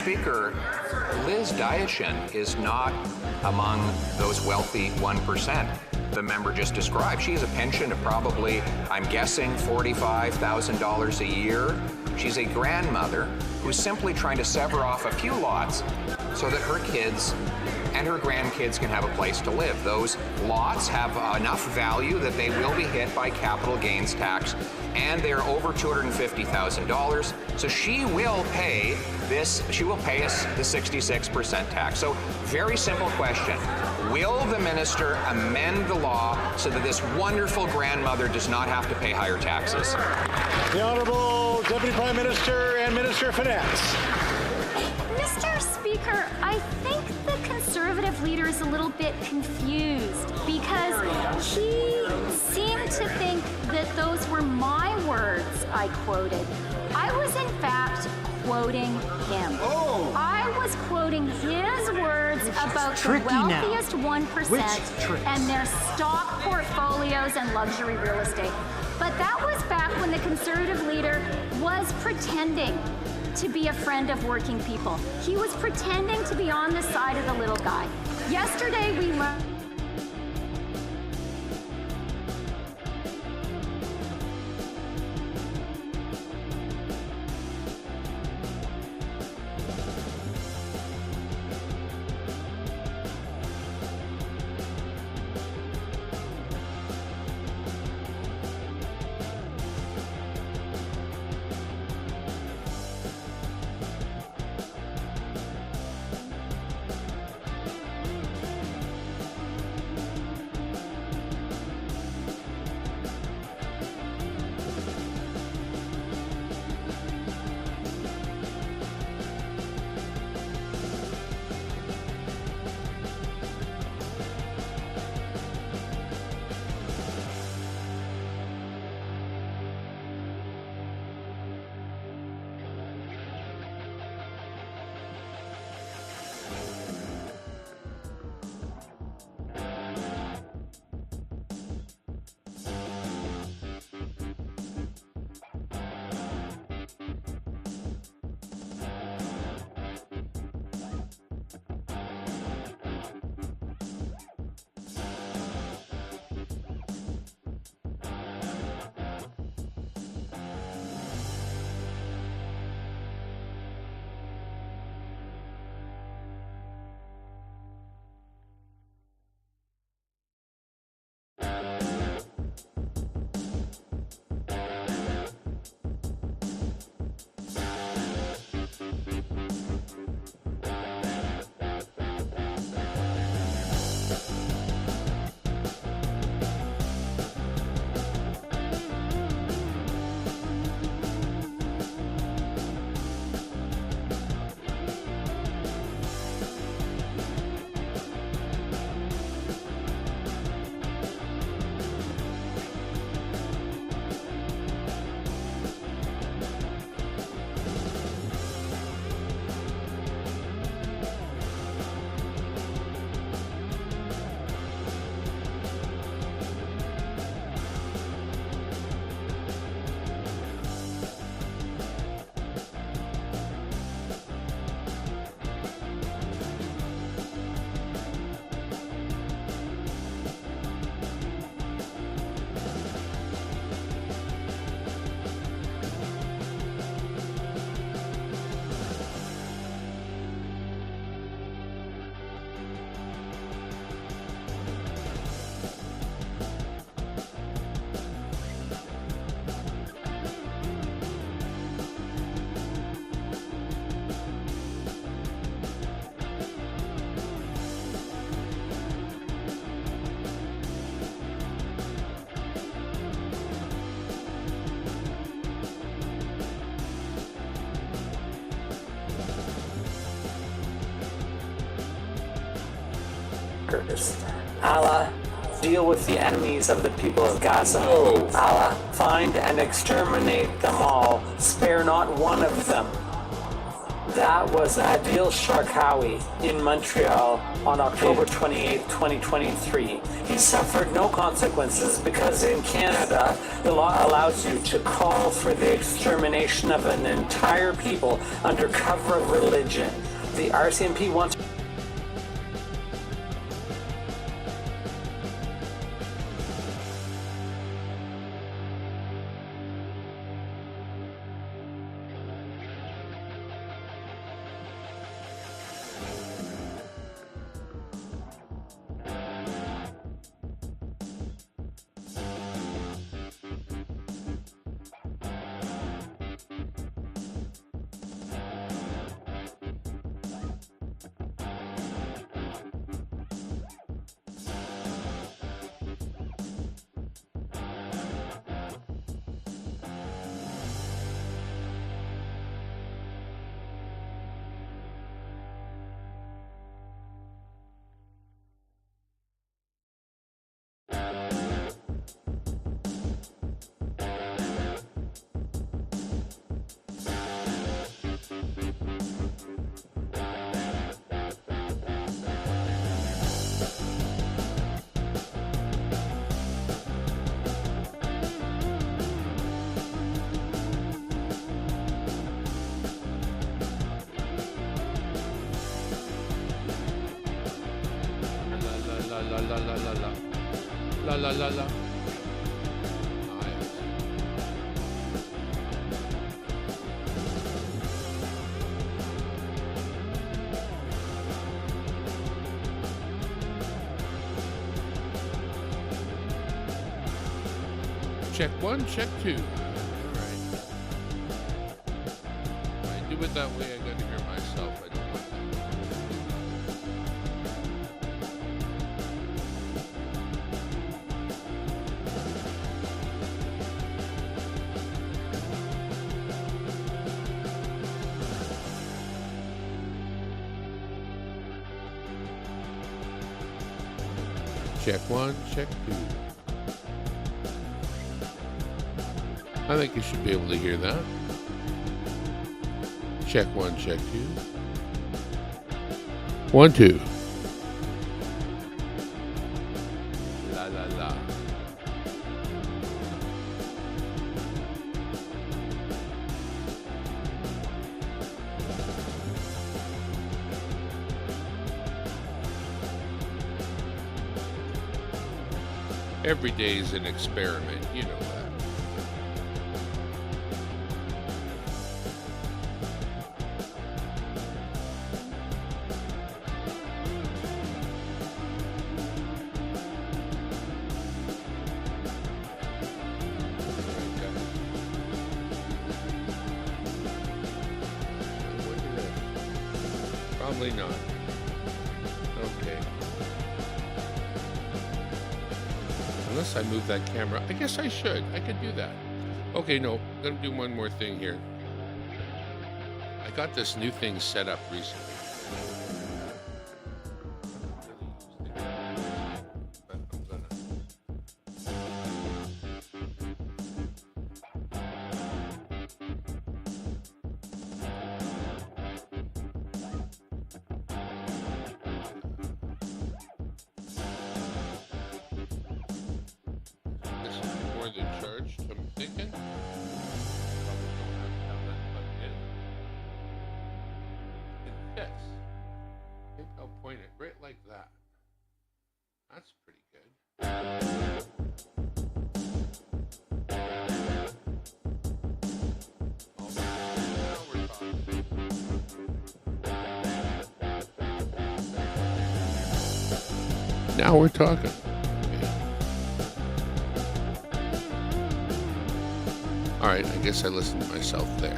Speaker, Liz Diachin is not among those wealthy 1% the member just described. She has a pension of probably, I'm guessing, $45,000 a year. She's a grandmother who's simply trying to sever off a few lots so that her kids and her grandkids can have a place to live. Those lots have enough value that they will be hit by capital gains tax, and they're over $250,000. So she will pay this, she will pay us the 66% tax. So very simple question. Will the minister amend the law so that this wonderful grandmother does not have to pay higher taxes? The Honourable Deputy Prime Minister and Minister of Finance. Mr. Speaker, I think the Conservative leader is a little bit confused because he seemed to think that those were my words I quoted. I was in fact quoting him. Oh. I was quoting his words about the wealthiest 1% and their stock portfolios and luxury real estate. But that was back when the Conservative leader was pretending to be a friend of working people. He was pretending to be on the side of the little guy. Yesterday we learned Allah, deal with the enemies of the people of Gaza. Allah, find and exterminate them all. Spare not one of them. That was Adil Sharkawi in Montreal on October 28, 2023. He suffered no consequences because in Canada, the law allows you to call for the extermination of an entire people under cover of religion. The RCMP wants... La. Check one, check two. All right. If I do it that way, I gotta hear myself. I don't want that. Check one, check two. I think you should be able to hear that. Check one, check two. 1, 2. La la la. Every day is an experiment, you know that. Probably not. Okay. Unless I move that camera. I guess I should. I could do that. Okay, no. I'm going to do one more thing here. I got this new thing set up recently. Charged, I'm thinking. Probably don't have that plugged in. And this. I think I'll point it right like that. That's pretty good. Now we're talking. All right, I guess I listened to myself there.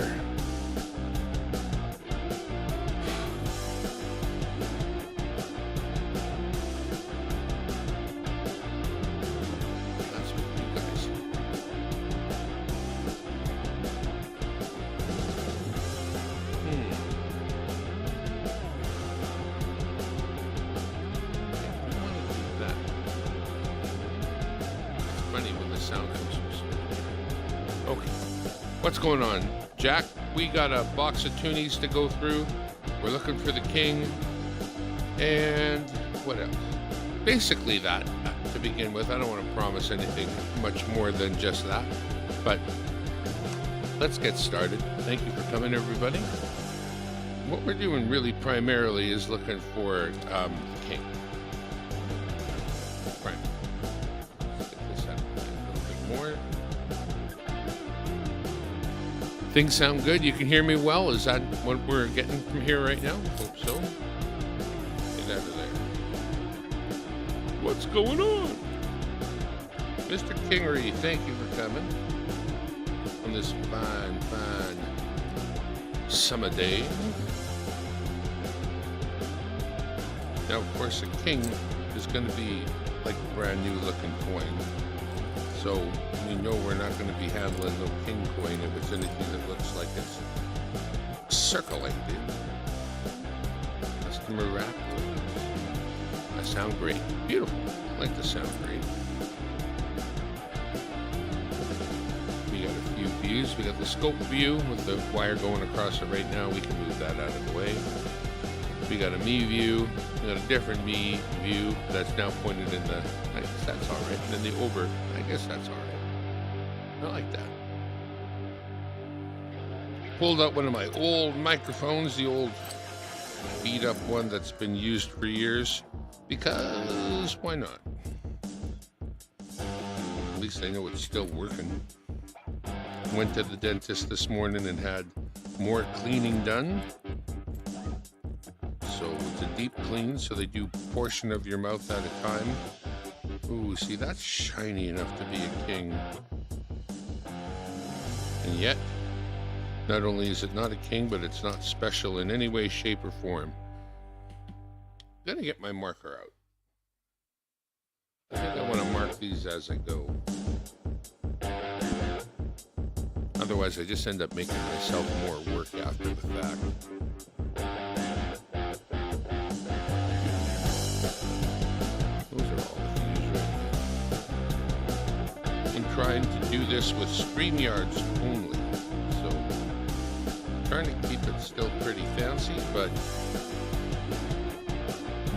That's what you guys. I want to do that. It's funny when the sound comes from. Okay. What's going on, Jack? we got a box of Twonies to go through. We're looking for the king. And what else? Basically that to begin with. I don't want to promise anything much more than just that. But let's get started. Thank you for coming, everybody. What we're doing really primarily is looking for the king. Right. Let's get this out a little bit more. Things sound good. You can hear me well. Is that what we're getting from here right now? Hope so. Get out of there. What's going on? Mr. Kingery, thank you for coming on this fine, fine summer day. Now, of course, a king is going to be like a brand new looking coin. So we know we're not going to be handling no king coin if it's anything that looks like it's circulated. Customer wrap. I sound great. Beautiful. I like the sound great. We got a few views. We got the scope view with the wire going across it right now. We can move that out of the way. We got a me view. We got a different me view that's now pointed in the, I guess that's all right. And then the over, I guess that's all right. I like that. Pulled out one of my old microphones, the old beat up one that's been used for years, because why not? At least I know it's still working. Went to the dentist this morning and had more cleaning done. So it's a deep clean, so they do a portion of your mouth at a time. Ooh, see, that's shiny enough to be a king. And yet, not only is it not a king, but it's not special in any way, shape, or form. I'm gonna get my marker out. I think I want to mark these as I go. Otherwise, I just end up making myself more work after the fact. Those are all the views right now. I'm trying to do this with StreamYards only. So, trying to keep it still pretty fancy, but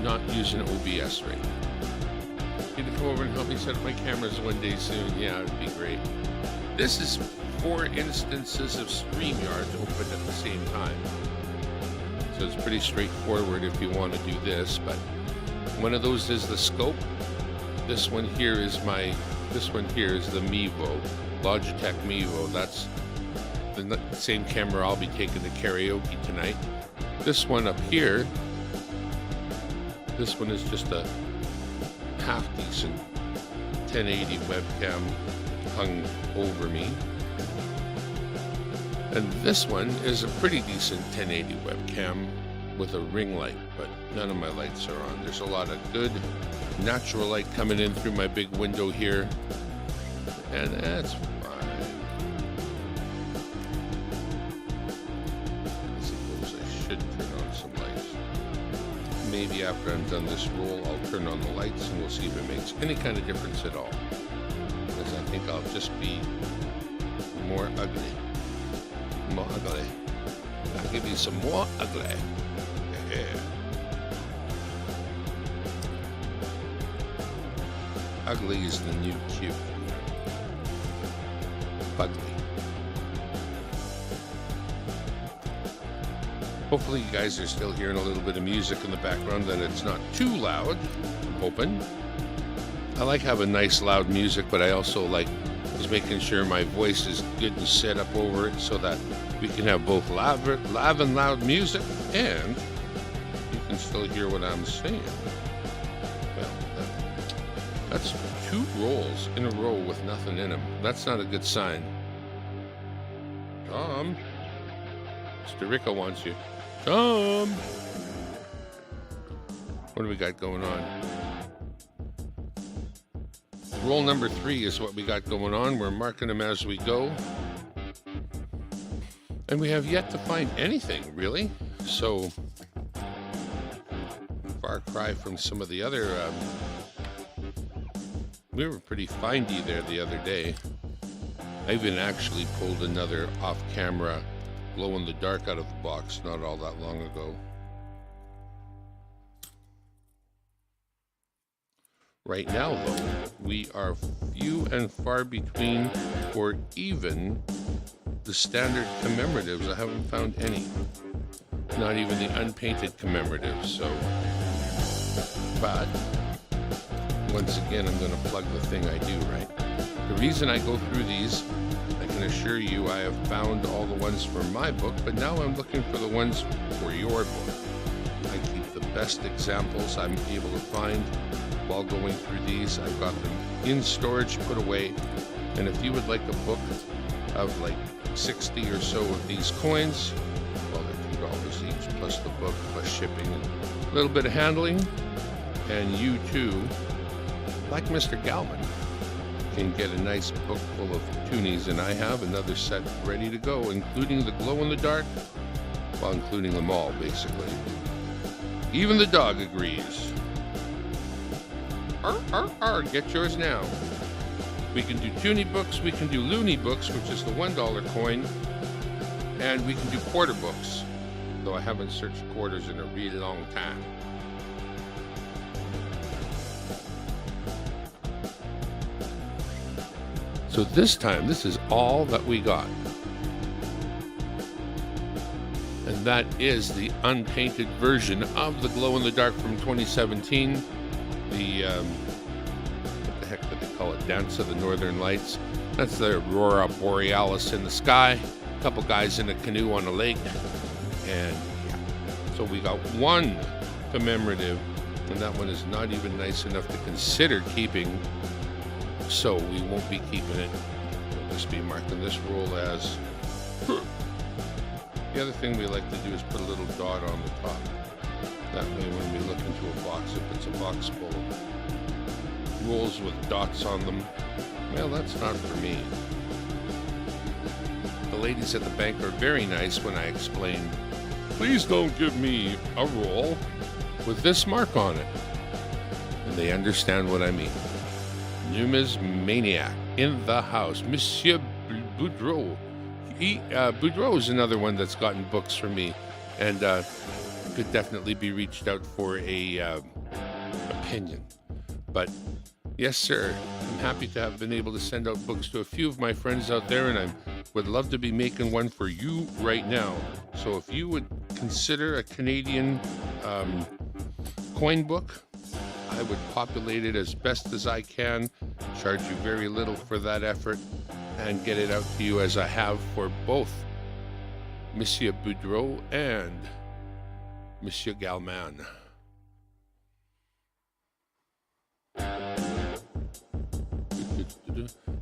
not using OBS right now. You can come over and help me set up my cameras one day soon. Yeah, it'd be great. This is 4 instances of StreamYards open at the same time. So it's pretty straightforward if you want to do this, but one of those is the scope. This one here is the Mevo, Logitech Mevo. That's the same camera I'll be taking to karaoke tonight. This one up here, this one is just a half decent 1080 webcam hung over me. And this one is a pretty decent 1080 webcam with a ring light, but none of my lights are on. There's a lot of good natural light coming in through my big window here, and that's fine. I suppose I should turn on some lights. Maybe after I'm done this roll, I'll turn on the lights and we'll see if it makes any kind of difference at all. Because I think I'll just be more ugly. More ugly. I'll give you some more ugly. Yeah. Ugly is the new cute. Ugly. Hopefully you guys are still hearing a little bit of music in the background, that it's not too loud. I'm hoping. I like having nice loud music, but I also like just making sure my voice is good and set up over it so that we can have both live and loud music, and you can still hear what I'm saying. Well, that's 2 rolls in a row with nothing in them. That's not a good sign. Tom, Mr. Rico wants you. Tom, what do we got going on? Roll number 3 is what we got going on. We're marking them as we go. And we have yet to find anything, really. So, far cry from some of the other... we were pretty findy there the other day. I even actually pulled another off-camera glow in the dark out of the box not all that long ago. Right now, though, we are few and far between for even the standard commemoratives. I haven't found any. Not even the unpainted commemoratives. So, but once again, I'm going to plug the thing I do, right? The reason I go through these, I can assure you I have found all the ones for my book, but now I'm looking for the ones for your book. I keep the best examples I'm able to find while going through these. I've got them in storage, put away, and if you would like a book of like 60 or so of these coins, well, they're $2 each, plus the book, plus shipping, and a little bit of handling, and you too, like Mr. Galman, can get a nice book full of Twonies, and I have another set ready to go, including the glow-in-the-dark, well, including them all, basically. Even the dog agrees. Get yours now. We can do Toonie books, we can do Looney books, which is the $1 coin, and we can do quarter books, though I haven't searched quarters in a really long time. So this time, this is all that we got. And that is the unpainted version of the glow-in-the-dark from 2017. The, what the heck did they call it? Dance of the Northern Lights. That's the Aurora Borealis in the sky. A couple guys in a canoe on a lake. And yeah, so we got one commemorative, and that one is not even nice enough to consider keeping. So we won't be keeping it. We'll just be marking this roll as. The other thing we like to do is put a little dot on the top. That way when we look into a box, if it's a box full of rolls with dots on them, well, that's not for me. The ladies at the bank are very nice when I explain, please don't give me a roll with this mark on it. And they understand what I mean. Numismaniac in the house. Monsieur Boudreau. Boudreau is another one that's gotten books from me, and could definitely be reached out for a opinion. But yes, sir, I'm happy to have been able to send out books to a few of my friends out there, and I would love to be making one for you right now. So if you would consider a Canadian coin book, I would populate it as best as I can, charge you very little for that effort, and get it out to you as I have for both Monsieur Boudreau and Monsieur Galman.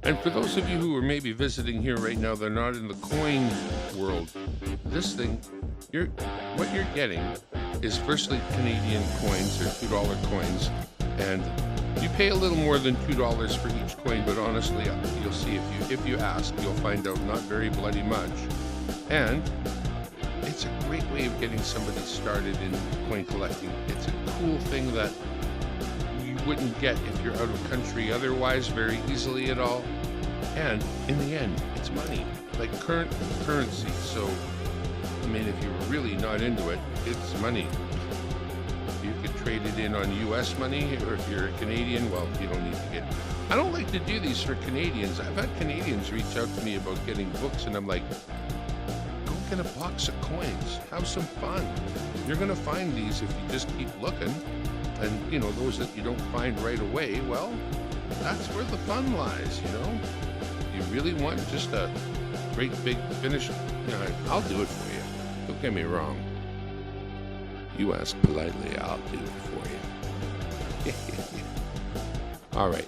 And for those of you who are maybe visiting here right now, they're not in the coin world, this thing, what you're getting is firstly Canadian coins, or $2 coins, and you pay a little more than $2 for each coin, but honestly, you'll see if you ask, you'll find out not very bloody much. And it's a great way of getting somebody started in coin collecting. It's a cool thing that you wouldn't get if you're out of country otherwise very easily at all. And in the end, it's money, like current currency. So, I mean, if you're really not into it, it's money. You could trade it in on U.S. money, or if you're a Canadian, well, you don't need to get. I don't like to do these for Canadians. I've had Canadians reach out to me about getting books, and I'm like, go get a box of coins. Have some fun. You're going to find these if you just keep looking. And, you know, those that you don't find right away, well, that's where the fun lies, you know? You really want just a great big finish, you know, I'll do it for you. Don't get me wrong. You ask politely, I'll do it for you. All right.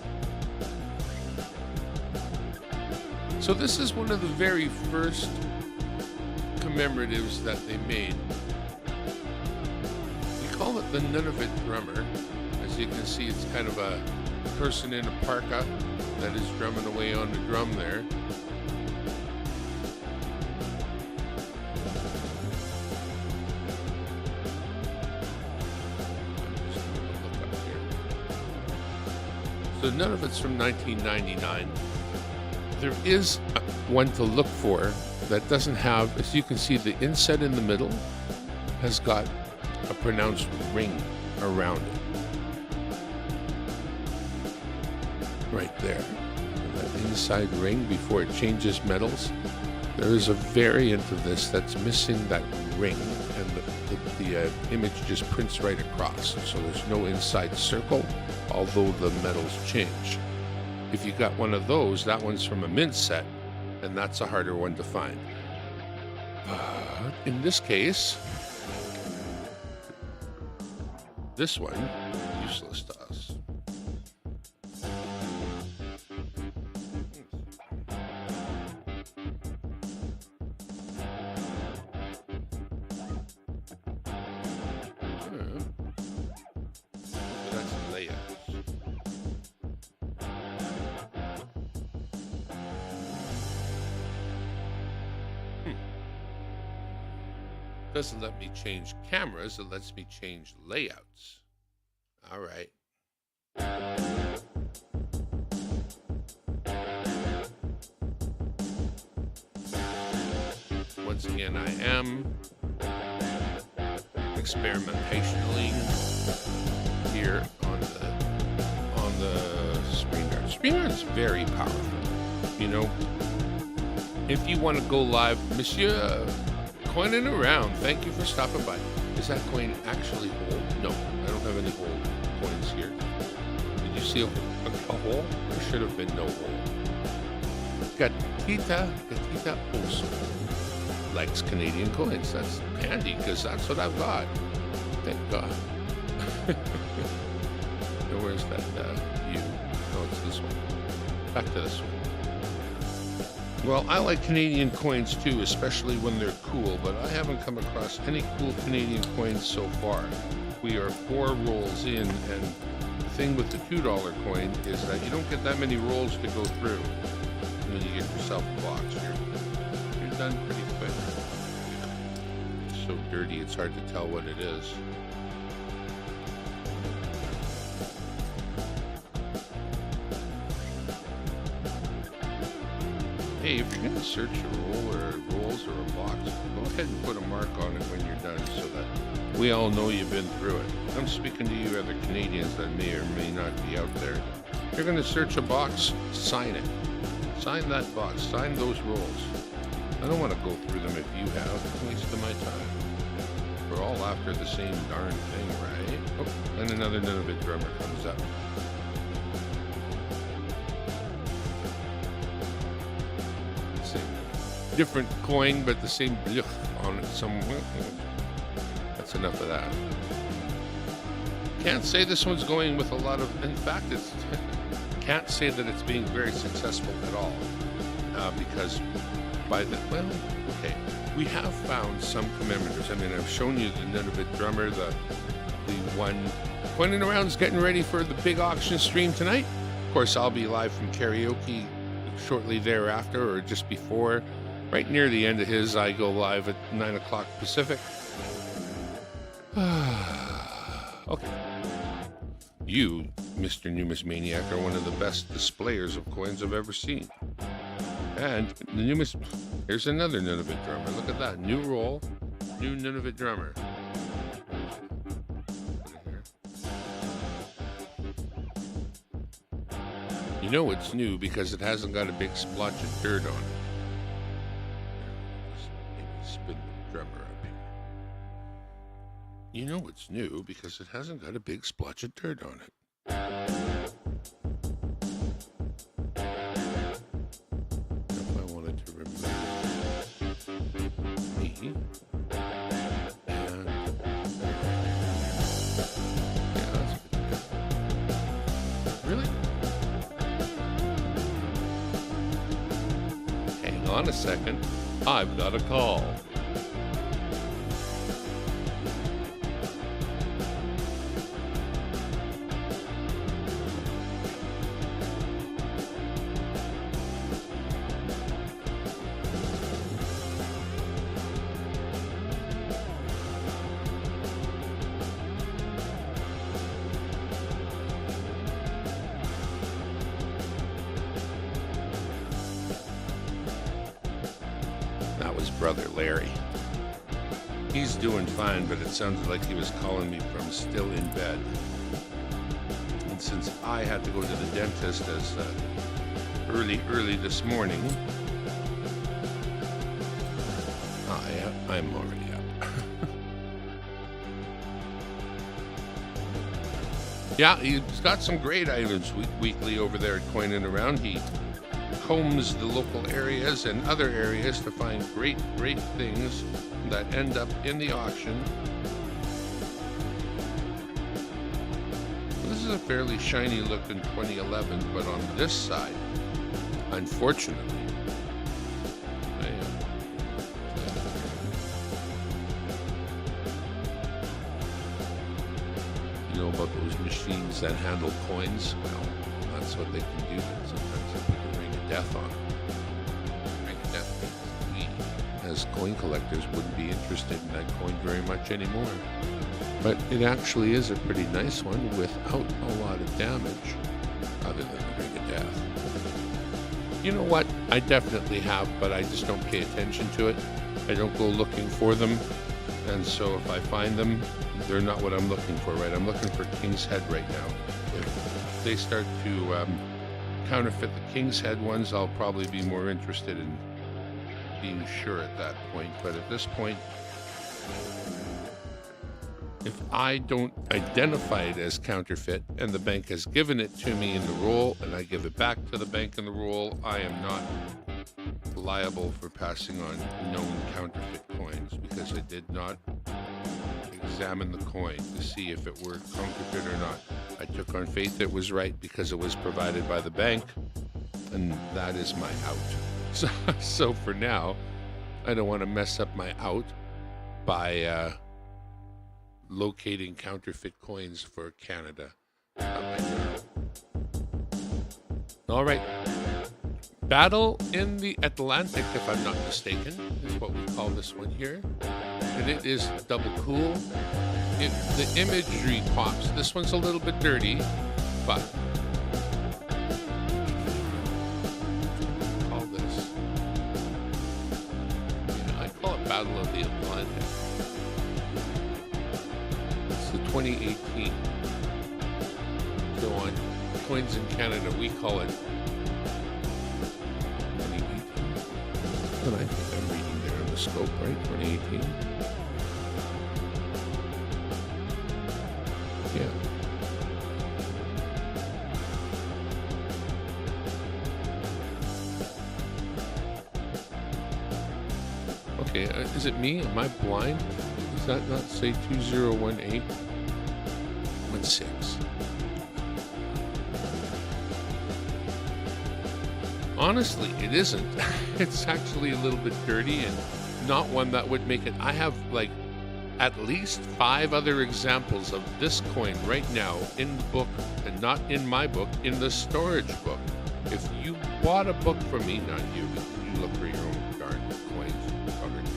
So this is one of the very first commemoratives that they made. We call it the Nunavut drummer. As you can see, it's kind of a person in a parka that is drumming away on the drum there. So none of it's from 1999. There is one to look for that doesn't have, as you can see, the inset in the middle has got a pronounced ring around it. Right there. And that inside ring before it changes metals. There is a variant of this that's missing that ring, and the image just prints right across. So there's no inside circle, although the metals change. If you got one of those, that one's from a mint set, and that's a harder one to find. In this case, this one, useless to us. That's layout. Doesn't let me change cameras, it lets me change layouts. All right. Once again, I am experimentationally here on the StreamYard. StreamYard is very powerful. You know, if you want to go live, Monsieur Coining Around, thank you for stopping by. Is that coin actually whole? No, I don't have any whole coins here. Did you see a hole? There should have been no hole. Gatita also likes Canadian coins. That's handy because that's what I've got. Thank God. Now, where's that view? Oh, it's this one. Back to this one. Well, I like Canadian coins too, especially when they're cool, but I haven't come across any cool Canadian coins so far. We are 4 rolls in, and the thing with the $2 coin is that you don't get that many rolls to go through. When you get yourself a box, you're done pretty quick. It's so dirty, it's hard to tell what it is. Hey, if you're going to search a roll or rolls or a box, go ahead and put a mark on it when you're done so that we all know you've been through it. I'm speaking to you other Canadians that may or may not be out there. If you're going to search a box, sign it. Sign that box. Sign those rolls. I don't want to go through them if you have. It's a waste of my time. We're all after the same darn thing, right? Oh, and another Nunavut drummer comes up. Different coin, but the same blech on it somewhere. That's enough of that. Can't say this one's going with a lot of, in fact, it's can't say that it's being very successful at all. Because by the, well, okay, we have found some commemoratives. I mean, I've shown you the Nunavut drummer, the one Coining Around's getting ready for the big auction stream tonight. Of course, I'll be live from karaoke shortly thereafter or just before. Right near the end of his, I go live at 9 o'clock Pacific. Okay. You, Mr. Numismaniac, are one of the best displayers of coins I've ever seen. And the here's another Nunavut drummer. Look at that. New roll, new Nunavut drummer. You know it's new because it hasn't got a big splotch of dirt on it. Spin the drummer up here. You know it's new because it hasn't got a big splotch of dirt on it. If I wanted to remember me and yeah, that's good. Really? Hang on a second. I've got a call. brother, Larry. He's doing fine, but it sounded like he was calling me from still in bed. And since I had to go to the dentist as early this morning, I'm already up. Yeah, he's got some great items weekly over there at Coin and Around. He combs the local areas and other areas to find great things that end up in the auction. This is a fairly shiny looking 2011, but on this side, unfortunately, you know about those machines that handle coins? Well, that's what they can do. Sometimes they put the ring of death on. Ring of death means we, as coin collectors, wouldn't be interested in that coin very much anymore. But it actually is a pretty nice one without a lot of damage, other than the ring of death. You know what? I definitely have, but I just don't pay attention to it. I don't go looking for them. And so if I find them, they're not what I'm looking for, right? I'm looking for King's Head right now. If they start to counterfeit the King's Head ones, I'll probably be more interested in being sure at that point. But at this point, if I don't identify it as counterfeit and the bank has given it to me in the roll and I give it back to the bank in the roll, I am not liable for passing on known counterfeit coins because I did not examine the coin to see if it were counterfeit or not. I took on faith it was right because it was provided by the bank, and that is my out. So for now, I don't want to mess up my out by locating counterfeit coins for Canada. All right. Battle in the Atlantic, if I'm not mistaken, is what we call this one here. And it is double cool. The imagery pops. This one's a little bit dirty, but call this. I call it Battle of the Atlantic. It's the 2018. So on Coins in Canada, we call it. And I think I'm reading there on the scope, right? 2018. Yeah. Okay, is it me? Am I blind? Does that not say 2018? 16. Honestly, it isn't. It's actually a little bit dirty and not one that would make it. I have like at least 5 other examples of this coin right now in the book, and not in my book, in the storage book. If you bought a book from me, not you, you look for your own darn coins covered.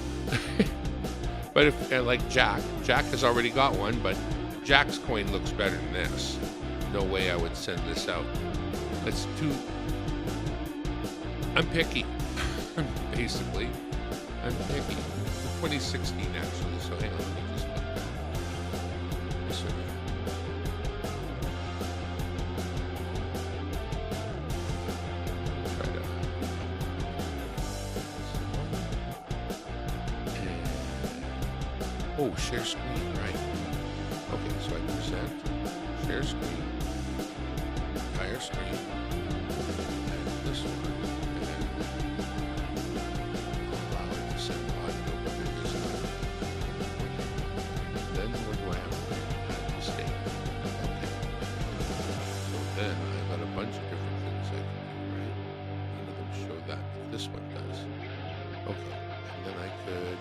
But if like Jack has already got one, but Jack's coin looks better than this. No way I would send this out. That's too. I'm picky, basically. I'm picky. 2016, actually, so hang on, let me just look. Yes, sir. Try to... Oh, share screen, right. Okay, so I present, share screen, entire screen, and this one. Then what do I have to mistake? Okay. So then I've got a bunch of different things I can do, right? None of them show that. This one does. Okay. And then I could...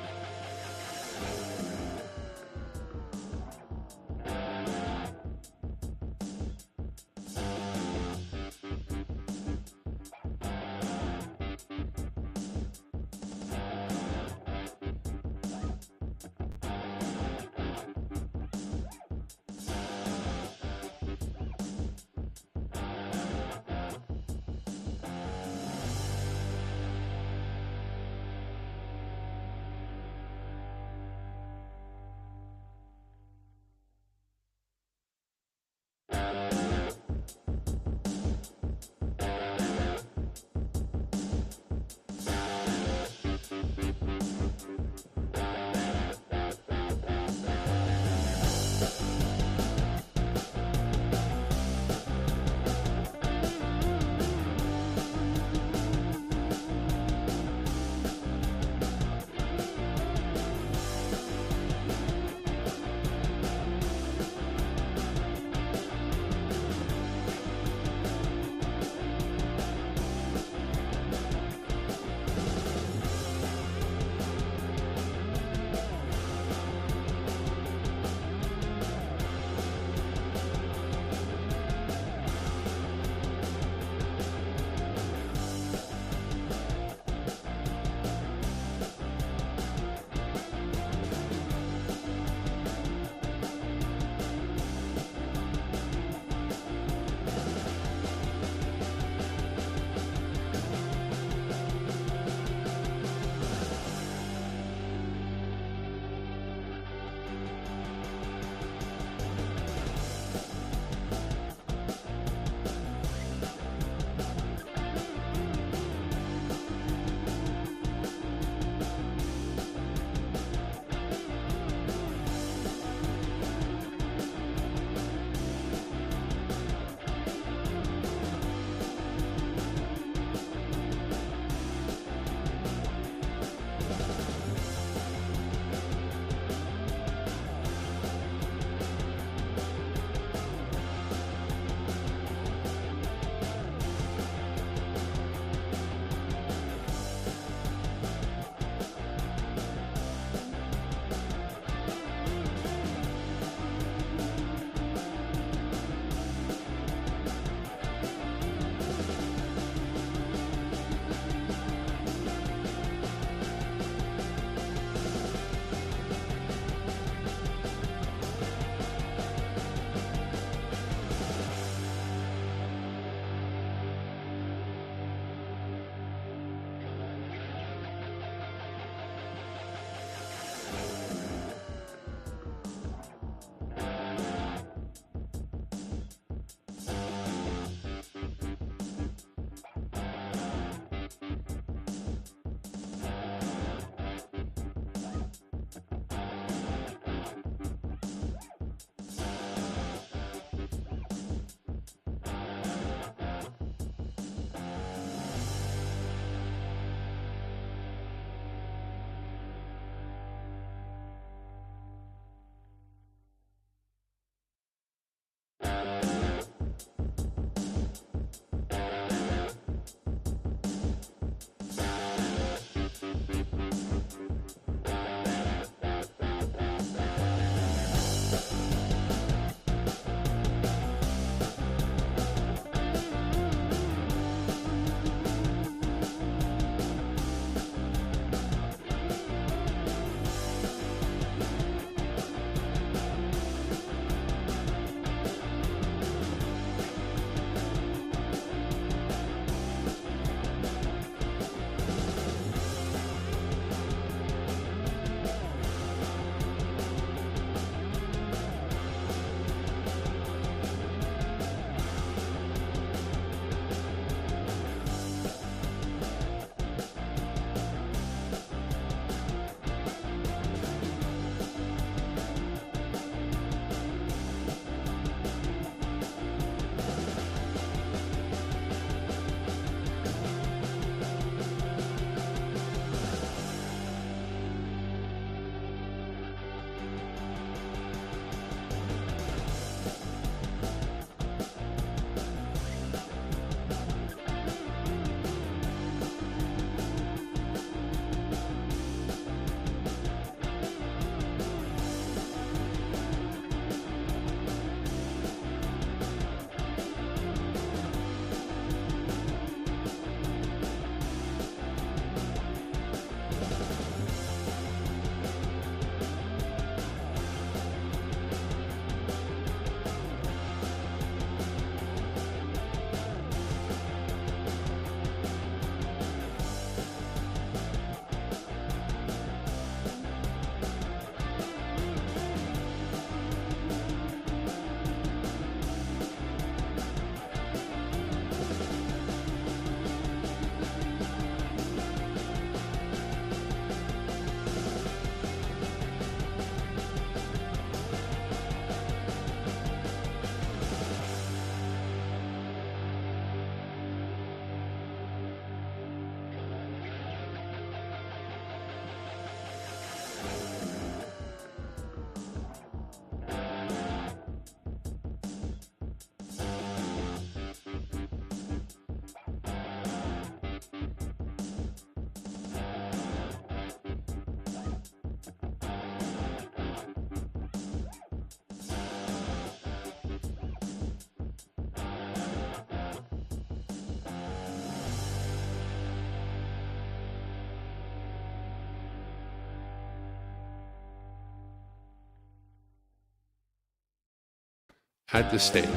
At the stage.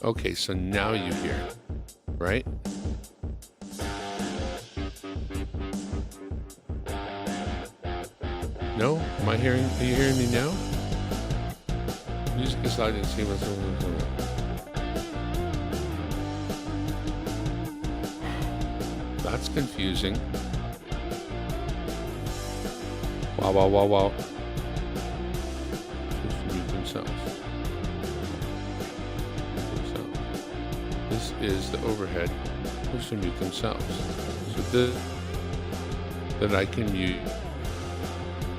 Okay, so now you hear, right? No? Am I hearing? Are you hearing me now? Music is loud and see what's going on. That's confusing. Wow, wow, wow, wow. Just mute themselves. This is the overhead. Push to mute themselves. So this that I can mute.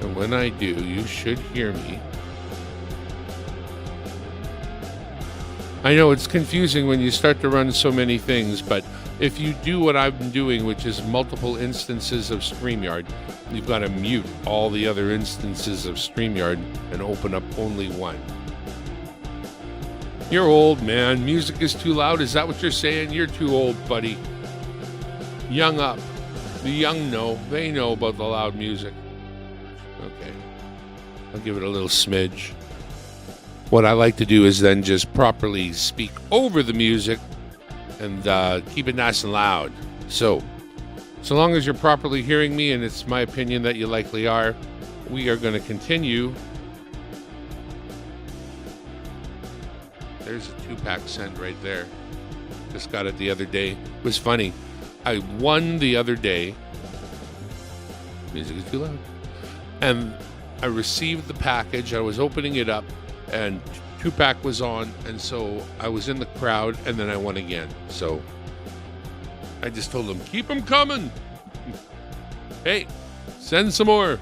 And when I do, you should hear me. I know it's confusing when you start to run so many things, but if you do what I've been doing, which is multiple instances of StreamYard, you've got to mute all the other instances of StreamYard and open up only one. You're old, man. Music is too loud. Is that what you're saying? You're too old, buddy. Young up. The young know. They know about the loud music. Okay. I'll give it a little smidge. What I like to do is then just properly speak over the music and keep it nice and loud. So long as you're properly hearing me, and it's my opinion that you likely are, we are going to continue. There's a 2-pack sent right there. Just got it the other day. It was funny. I won the other day. Music is too loud. And I received the package. I was opening it up, and 2-pack was on, and so I was in the crowd, and then I won again. So I just told them, keep them coming. Hey, send some more.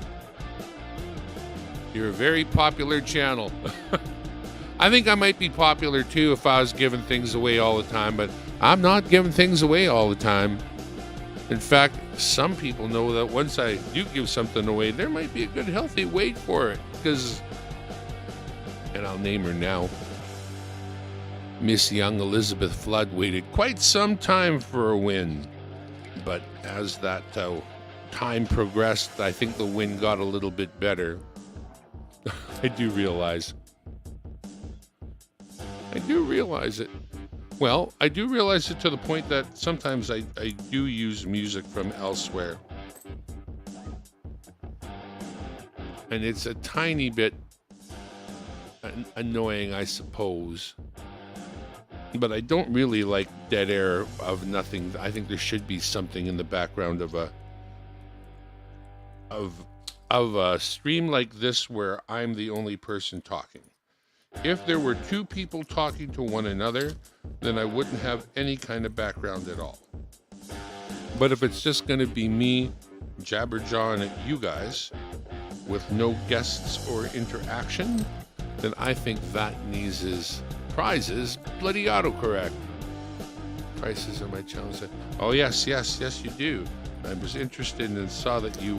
You're a very popular channel. I think I might be popular too if I was giving things away all the time, but I'm not giving things away all the time. In fact, some people know that once I do give something away, there might be a good healthy wait for it, because and I'll name her now. Miss Young Elizabeth Flood waited quite some time for a win, but as that time progressed, I think the win got a little bit better. I do realize it. Well, I do realize it to the point that sometimes I do use music from elsewhere. And it's a tiny bit annoying, I suppose. But I don't really like dead air of nothing. I think there should be something in the background of a stream like this where I'm the only person talking. If there were two people talking to one another, then I wouldn't have any kind of background at all. But if it's just going to be me jabber-jawing at you guys with no guests or interaction, then I think that needs his prizes bloody autocorrect. Prices of my channel. Oh yes, you do. I was interested and saw that you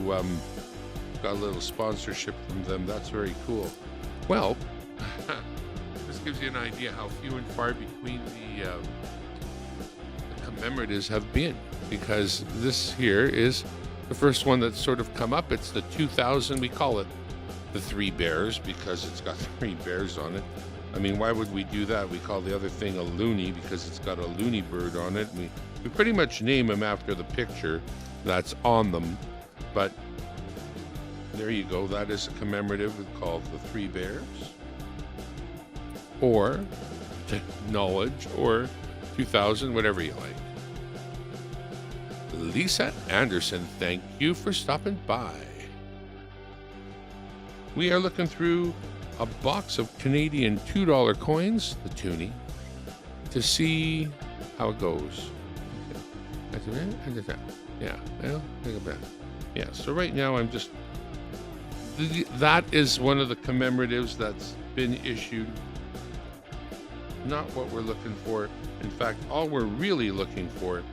got a little sponsorship from them. That's very cool. Well, this gives you an idea how few and far between the commemoratives have been, because this here is the first one that's sort of come up. It's the 2000, we call it the Three Bears because it's got three bears on it. I mean, why would we do that? We call the other thing a loony because it's got a loony bird on it. We pretty much name them after the picture that's on them. But there you go. That is a commemorative called the Three Bears, or Knowledge, or 2000, whatever you like. Lisa Anderson, thank you for stopping by. We are looking through a box of Canadian $2 coins, the Toonie, to see how it goes. Yeah, well, think about it. Yeah, so right now I'm just... That is one of the commemoratives that's been issued. Not what we're looking for. In fact, all we're really looking for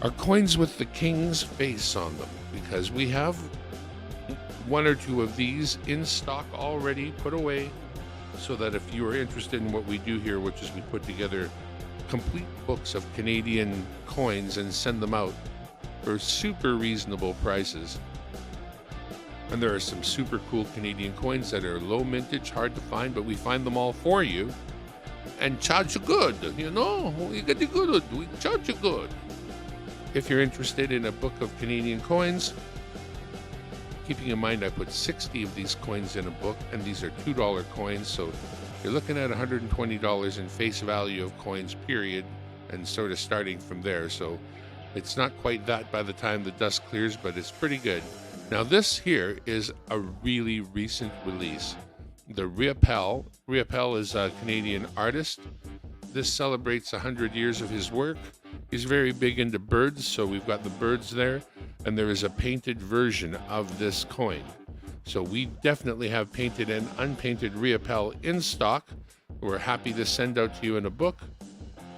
are coins with the king's face on them, because we have one or two of these in stock already put away, so that if you are interested in what we do here, which is we put together complete books of Canadian coins and send them out for super reasonable prices. And there are some super cool Canadian coins that are low mintage, hard to find, but we find them all for you and charge you good, you know? You get the good, we charge you good. If you're interested in a book of Canadian coins, keeping in mind I put 60 of these coins in a book, and these are $2 coins, so you're looking at $120 in face value of coins, period, and sort of starting from there. So it's not quite that by the time the dust clears, but it's pretty good. Now this here is a really recent release. The Riopelle. Riopelle is a Canadian artist. This celebrates 100 years of his work. He's very big into birds, so we've got the birds there, and there is a painted version of this coin. So we definitely have painted and unpainted Riopelle in stock. We're happy to send out to you in a book.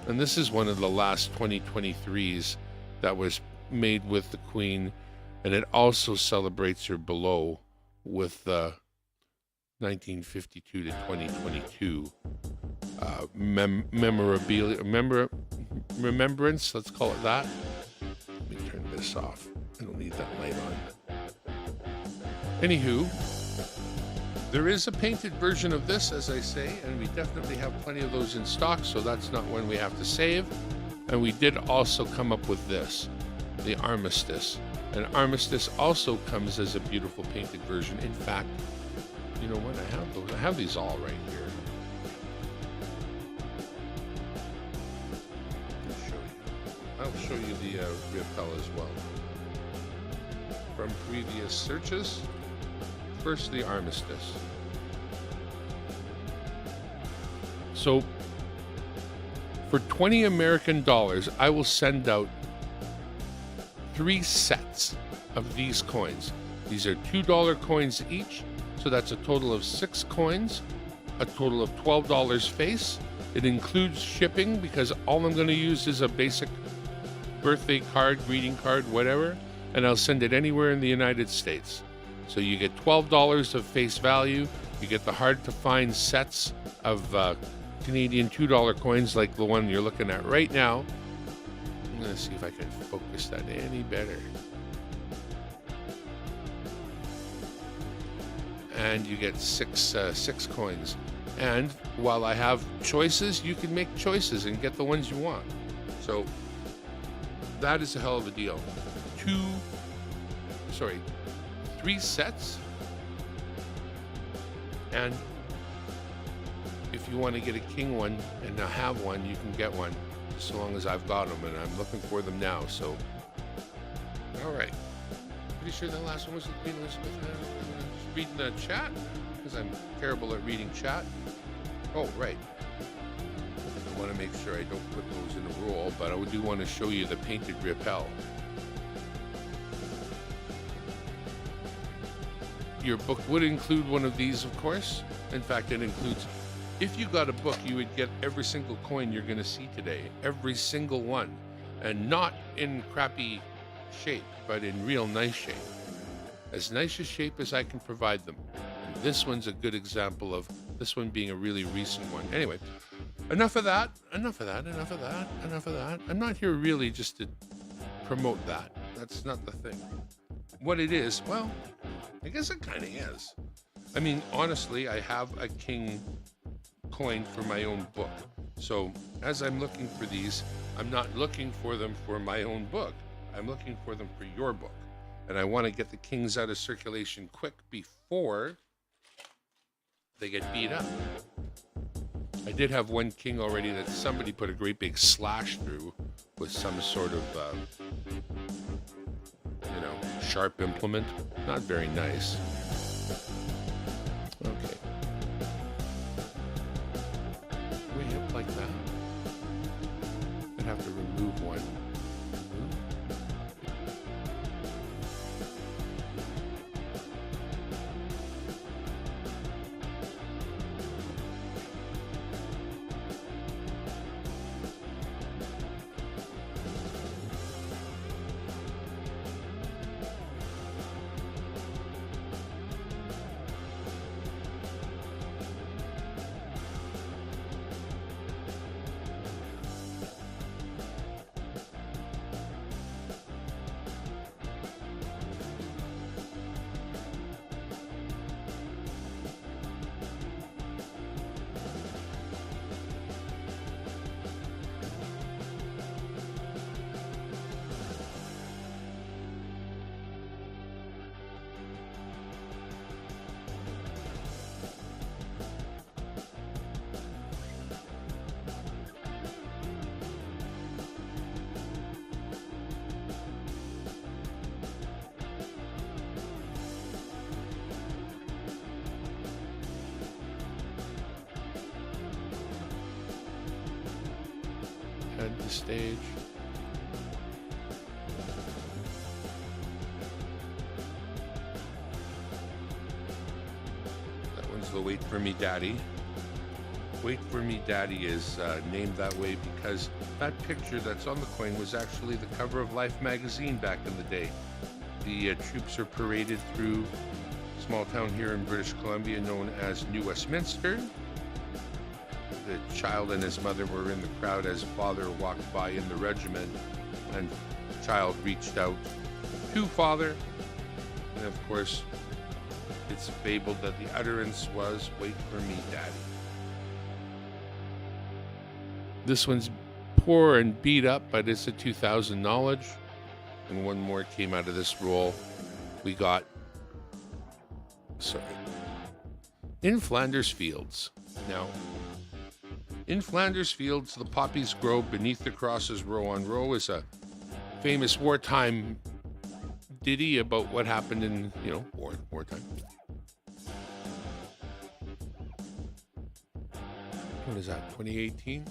And this is one of the last 2023s that was made with the Queen, and it also celebrates her below with the 1952 to 2022 remembrance, let's call it that. Let me turn this off. I don't need that light on. Anywho, there is a painted version of this, as I say, and we definitely have plenty of those in stock, so that's not one we have to save. And we did also come up with this, the Armistice. And Armistice also comes as a beautiful painted version. In fact, you know what? I have those. I have these all right here. I'll show you the Riopelle as well. From previous searches, first the Armistice. So, for 20 American dollars, I will send out 3 sets of these coins. These are $2 coins each, so that's a total of 6 coins, a total of $12 face. It includes shipping because all I'm going to use is a basic birthday card, greeting card, whatever, and I'll send it anywhere in the United States. So you get $12 of face value, You get the hard-to-find sets of Canadian $2 coins like the one you're looking at right now. I'm going to see if I can focus that any better. And you get six coins. And while I have choices, you can make choices and get the ones you want. So that is a hell of a deal. 3 sets. And if you want to get a king one and now have one, you can get one, so long as I've got them, and I'm looking for them now. So, all right. Pretty sure that last one was the Queen Elizabeth. Just reading the chat, because I'm terrible at reading chat. Oh, right. I want to make sure I don't put those in a roll, but I do want to show you the painted rappel. Your book would include one of these, of course. In fact, it includes, if you got a book, you would get every single coin you're going to see today. Every single one. And not in crappy shape, but in real nice shape. As nice a shape as I can provide them. And this one's a good example of this one being a really recent one. Anyway, enough of that. I'm not here really just to promote that. That's not the thing. What it is, well, I guess it kind of is. I mean, honestly, I have a king coin for my own book. So as I'm looking for these, I'm not looking for them for my own book. I'm looking for them for your book. And I want to get the kings out of circulation quick before they get beat up. I did have one king already that somebody put a great big slash through with some sort of, sharp implement. Not very nice. Okay. Way up like that. I'd have to remove one. The stage. That one's the Wait For Me Daddy. Wait For Me Daddy is named that way because that picture that's on the coin was actually the cover of Life magazine back in the day. The troops are paraded through a small town here in British Columbia known as New Westminster. The child and his mother were in the crowd as father walked by in the regiment, and child reached out to father, and of course it's fabled that the utterance was, "Wait for me, Daddy." This one's poor and beat up, but it's a 2000 knowledge, and one more came out of this roll. We got, in Flanders Fields. Now, in Flanders Fields, the poppies grow beneath the crosses row on row is a famous wartime ditty about what happened in, wartime. What is that, 2018?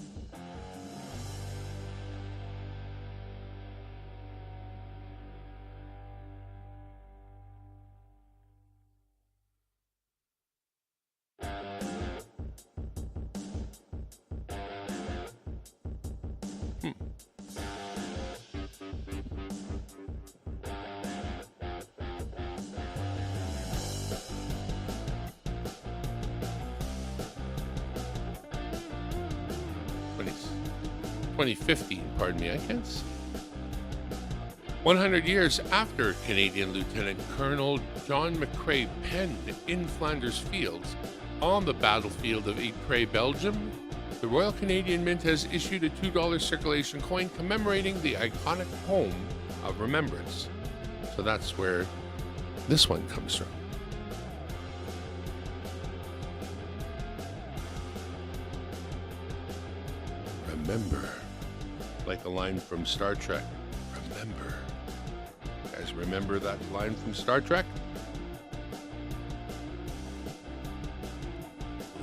2015, pardon me, I can't see. 100 years after Canadian Lieutenant Colonel John McCrae penned in Flanders Fields on the battlefield of Ypres, Belgium, the Royal Canadian Mint has issued a $2 circulation coin commemorating the iconic home of remembrance. So that's where this one comes from. Remember, like a line from Star Trek. Remember. You guys remember that line from Star Trek?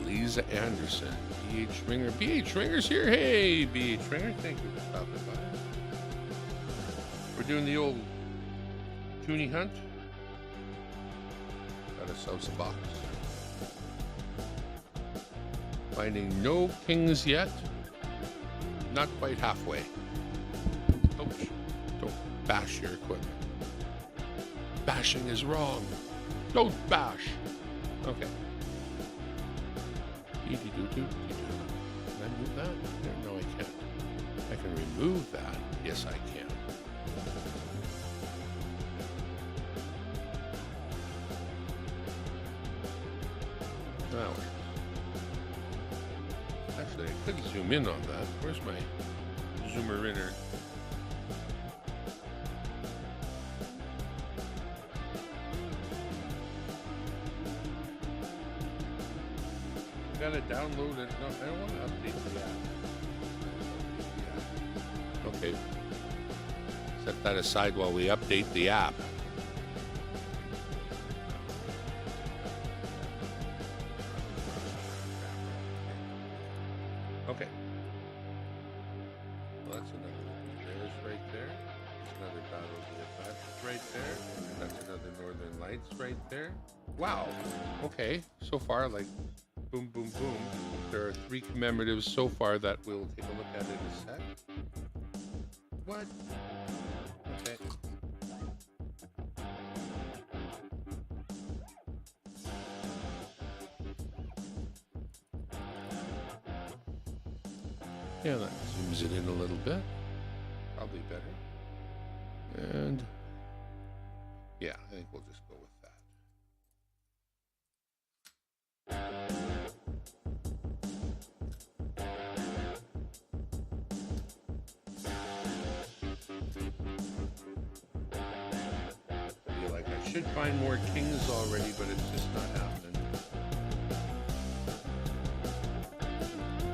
Lisa Anderson, B.H. Ringer. B.H. Ringer's here. Hey, B.H. Ringer, thank you for stopping by. We're doing the old toonie hunt. Got ourselves a box. Finding no kings yet. Not quite halfway. Ouch. Don't bash your equipment. Bashing is wrong. Don't bash. Okay. Can I move that? No, I can't. I can remove that. Yes, I can. Now, actually, I could zoom in on that. Where's my zoomer inner? Gotta download it. No, I don't want to update the app. Yeah. Okay. Set that aside while we update the app. Okay. Well, that's another there's right there. That's another Battle of the Atlantic right there. And that's another Northern Lights right there. Wow. Okay. So far, like, boom, boom, boom. There are 3 commemoratives so far that we'll take a look at in a sec. What? Okay. Yeah, that zooms it in a little bit. Probably better. And yeah, I think we'll just go with that. Feel like I should find more kings already, but it's just not happening.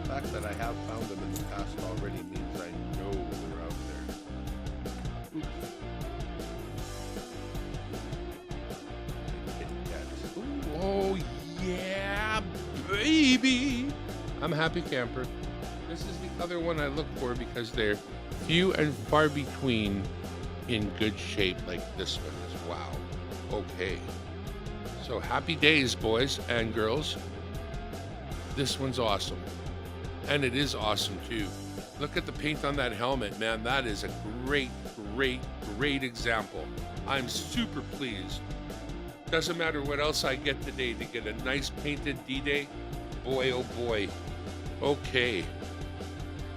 The fact that I have found them in the past already means I know they're out there. Oops. Ooh, oh yeah, baby! I'm a happy camper. This is the other one I look for because they're few and far between in good shape like this one is. Wow. Okay. So happy days, boys and girls. This one's awesome. And it is awesome too. Look at the paint on that helmet, man. That is a great, great, great example. I'm super pleased. Doesn't matter what else I get today to get a nice painted D-Day. Boy, oh boy. Okay.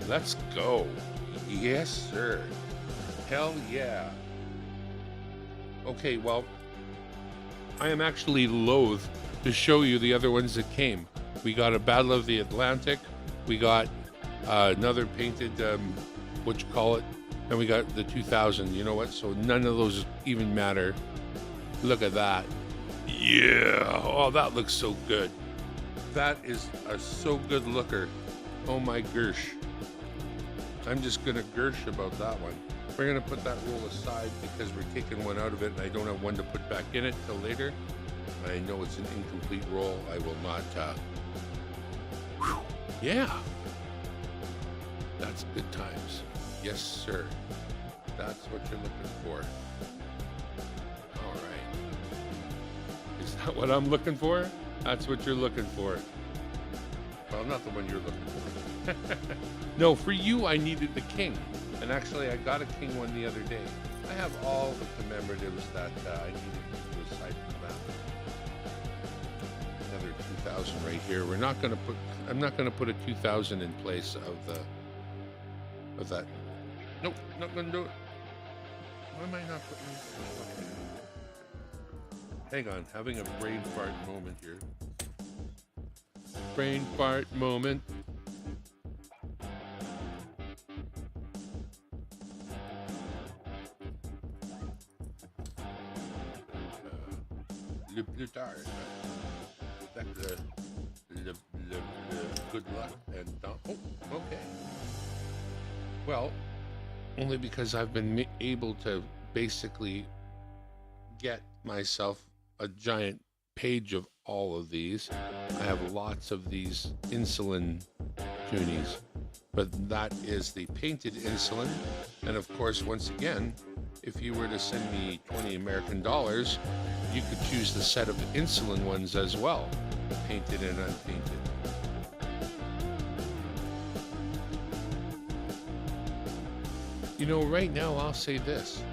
Let's go. Yes, sir. Hell yeah. Okay, well, I am actually loath to show you the other ones that came. We got a Battle of the Atlantic. We got another painted, what you call it, and we got the 2000. You know what? So none of those even matter. Look at that. Yeah. Oh, that looks so good. That is a so good looker. Oh my gersh. I'm just going to gersh about that one. We're going to put that roll aside because we're taking one out of it and I don't have one to put back in it till later. I know it's an incomplete roll. I will not, yeah. That's good times. Yes, sir. That's what you're looking for. All right. Is that what I'm looking for? That's what you're looking for. Well, not the one you're looking for. No, for you, I needed the king. And actually, I got a king one the other day. I have all the commemoratives that I needed to do aside from that. Another 2000 right here. We're not going to put, I'm not going to put a 2000 in place of the of that. Nope, not gonna do it. Why am I not putting this? Hang on, having a brain fart moment here. Brain fart moment. Le plus tard. Good luck and oh, okay. Well, only because I've been able to basically get myself a giant page of all of these. I have lots of these insulin Twonies, but that is the painted insulin. And of course, once again, if you were to send me 20 American dollars, you could choose the set of insulin ones as well, painted and unpainted. You know, right now I'll say this.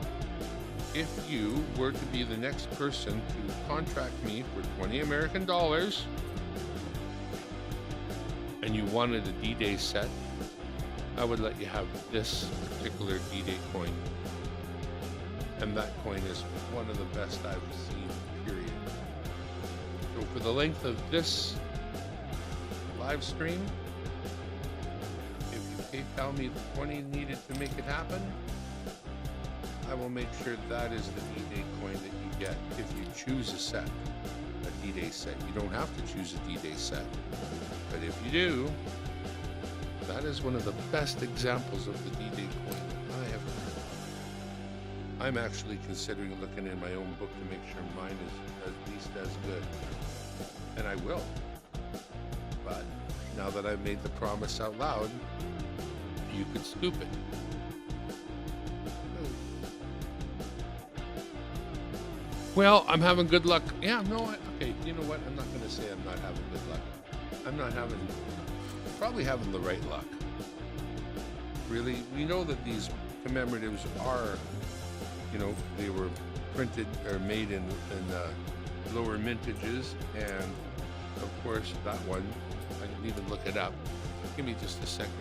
If you were to be the next person to contract me for 20 American dollars and you wanted a D-Day set, I would let you have this particular D-Day coin. And that coin is one of the best I've seen, period. So for the length of this live stream, if you PayPal me the 20 needed to make it happen, I will make sure that is the D-Day coin that you get if you choose a set, a D-Day set. You don't have to choose a D-Day set, but if you do, that is one of the best examples of the D-Day coin I have heard. I'm actually considering looking in my own book to make sure mine is at least as good, and I will. But now that I've made the promise out loud, you could scoop it. Well, I'm having good luck. Yeah, no, okay, you know what? I'm not going to say I'm not having good luck. I'm not probably having the right luck. Really, we know that these commemoratives are, you know, they were printed or made in lower mintages, and of course that one, I can even look it up. Give me just a second.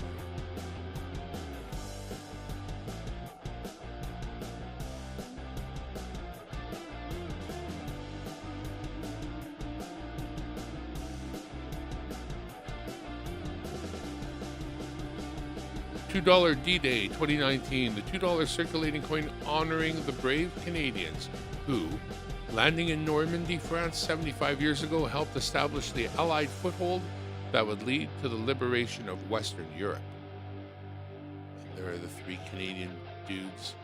$2 D-Day 2019, the $2 circulating coin honoring the brave Canadians who, landing in Normandy, France 75 years ago, helped establish the Allied foothold that would lead to the liberation of Western Europe. And there are the three Canadian dudes.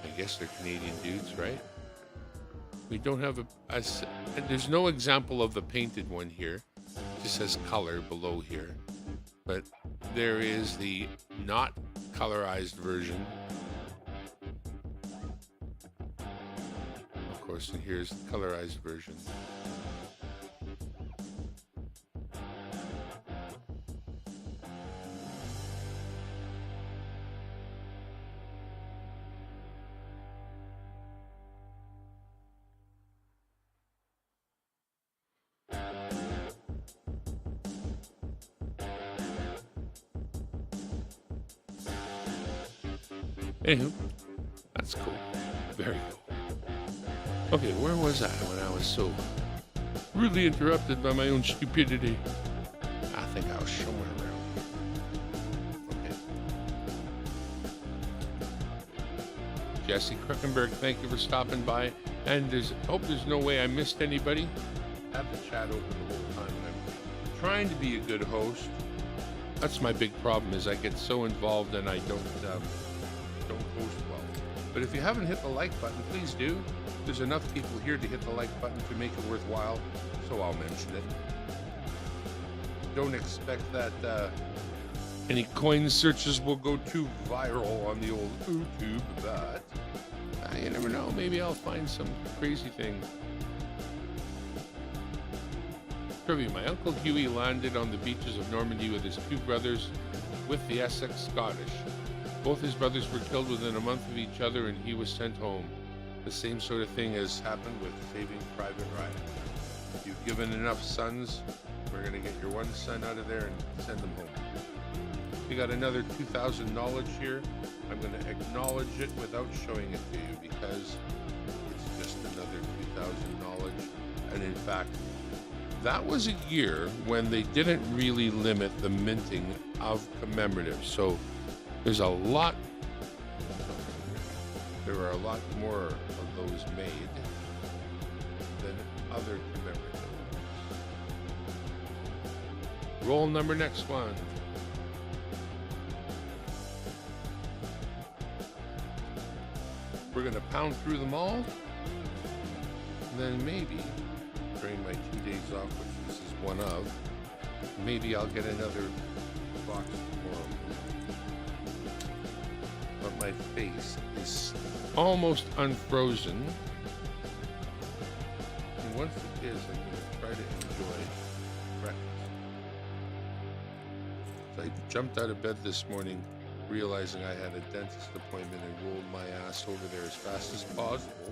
I guess they're Canadian dudes, right? We don't have there's no example of the painted one here. It just says color below here. But there is the not colorized version. Of course, and here's the colorized version. Anywho, that's cool. Very cool. Okay, where was I when I was so rudely interrupted by my own stupidity? I think I was somewhere around. Okay. Jesse Kruckenberg, thank you for stopping by. And hope there's no way I missed anybody. I have the chat open the whole time, and I'm trying to be a good host. That's my big problem, is I get so involved and I don't post well. But if you haven't hit the like button, please do. There's enough people here to hit the like button to make it worthwhile, so I'll mention it. Don't expect that any coin searches will go too viral on the old YouTube, but you never know. Maybe I'll find some crazy thing. Trivia: my Uncle Huey landed on the beaches of Normandy with his two brothers with the Essex Scottish. Both his brothers were killed within a month of each other, and he was sent home. The same sort of thing has happened with Saving Private Ryan. If you've given enough sons, we're going to get your one son out of there and send him home. We got another 2,000 knowledge here. I'm going to acknowledge it without showing it to you because it's just another 2,000 knowledge. And in fact, that was a year when they didn't really limit the minting of commemoratives. So there's a lot, there are a lot more of those made than other commemoratives. Roll number next one. We're going to pound through them all. And then maybe during my 2 days off, which this is one of, maybe I'll get another box tomorrow. But my face is almost unfrozen. And once it is, I'm going to try to enjoy breakfast. So I jumped out of bed this morning realizing I had a dentist appointment and rolled my ass over there as fast as possible.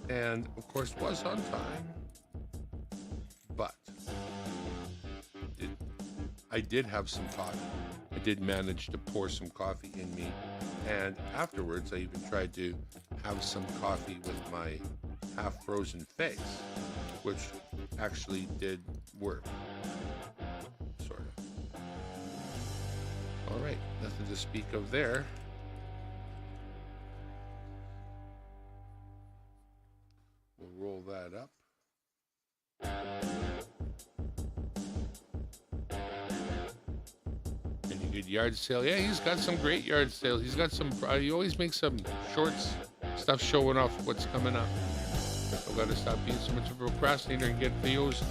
And of course was on time. But I did have some coffee. I did manage to pour some coffee in me. And afterwards, I even tried to have some coffee with my half-frozen face, which actually did work. Sort of. All right, nothing to speak of there. We'll roll that up. Any good yard sale? Yeah, he's got some great yard sales. He's got some, he always makes some shorts, stuff showing off what's coming up. I've got to stop being so much of a procrastinator and get POs.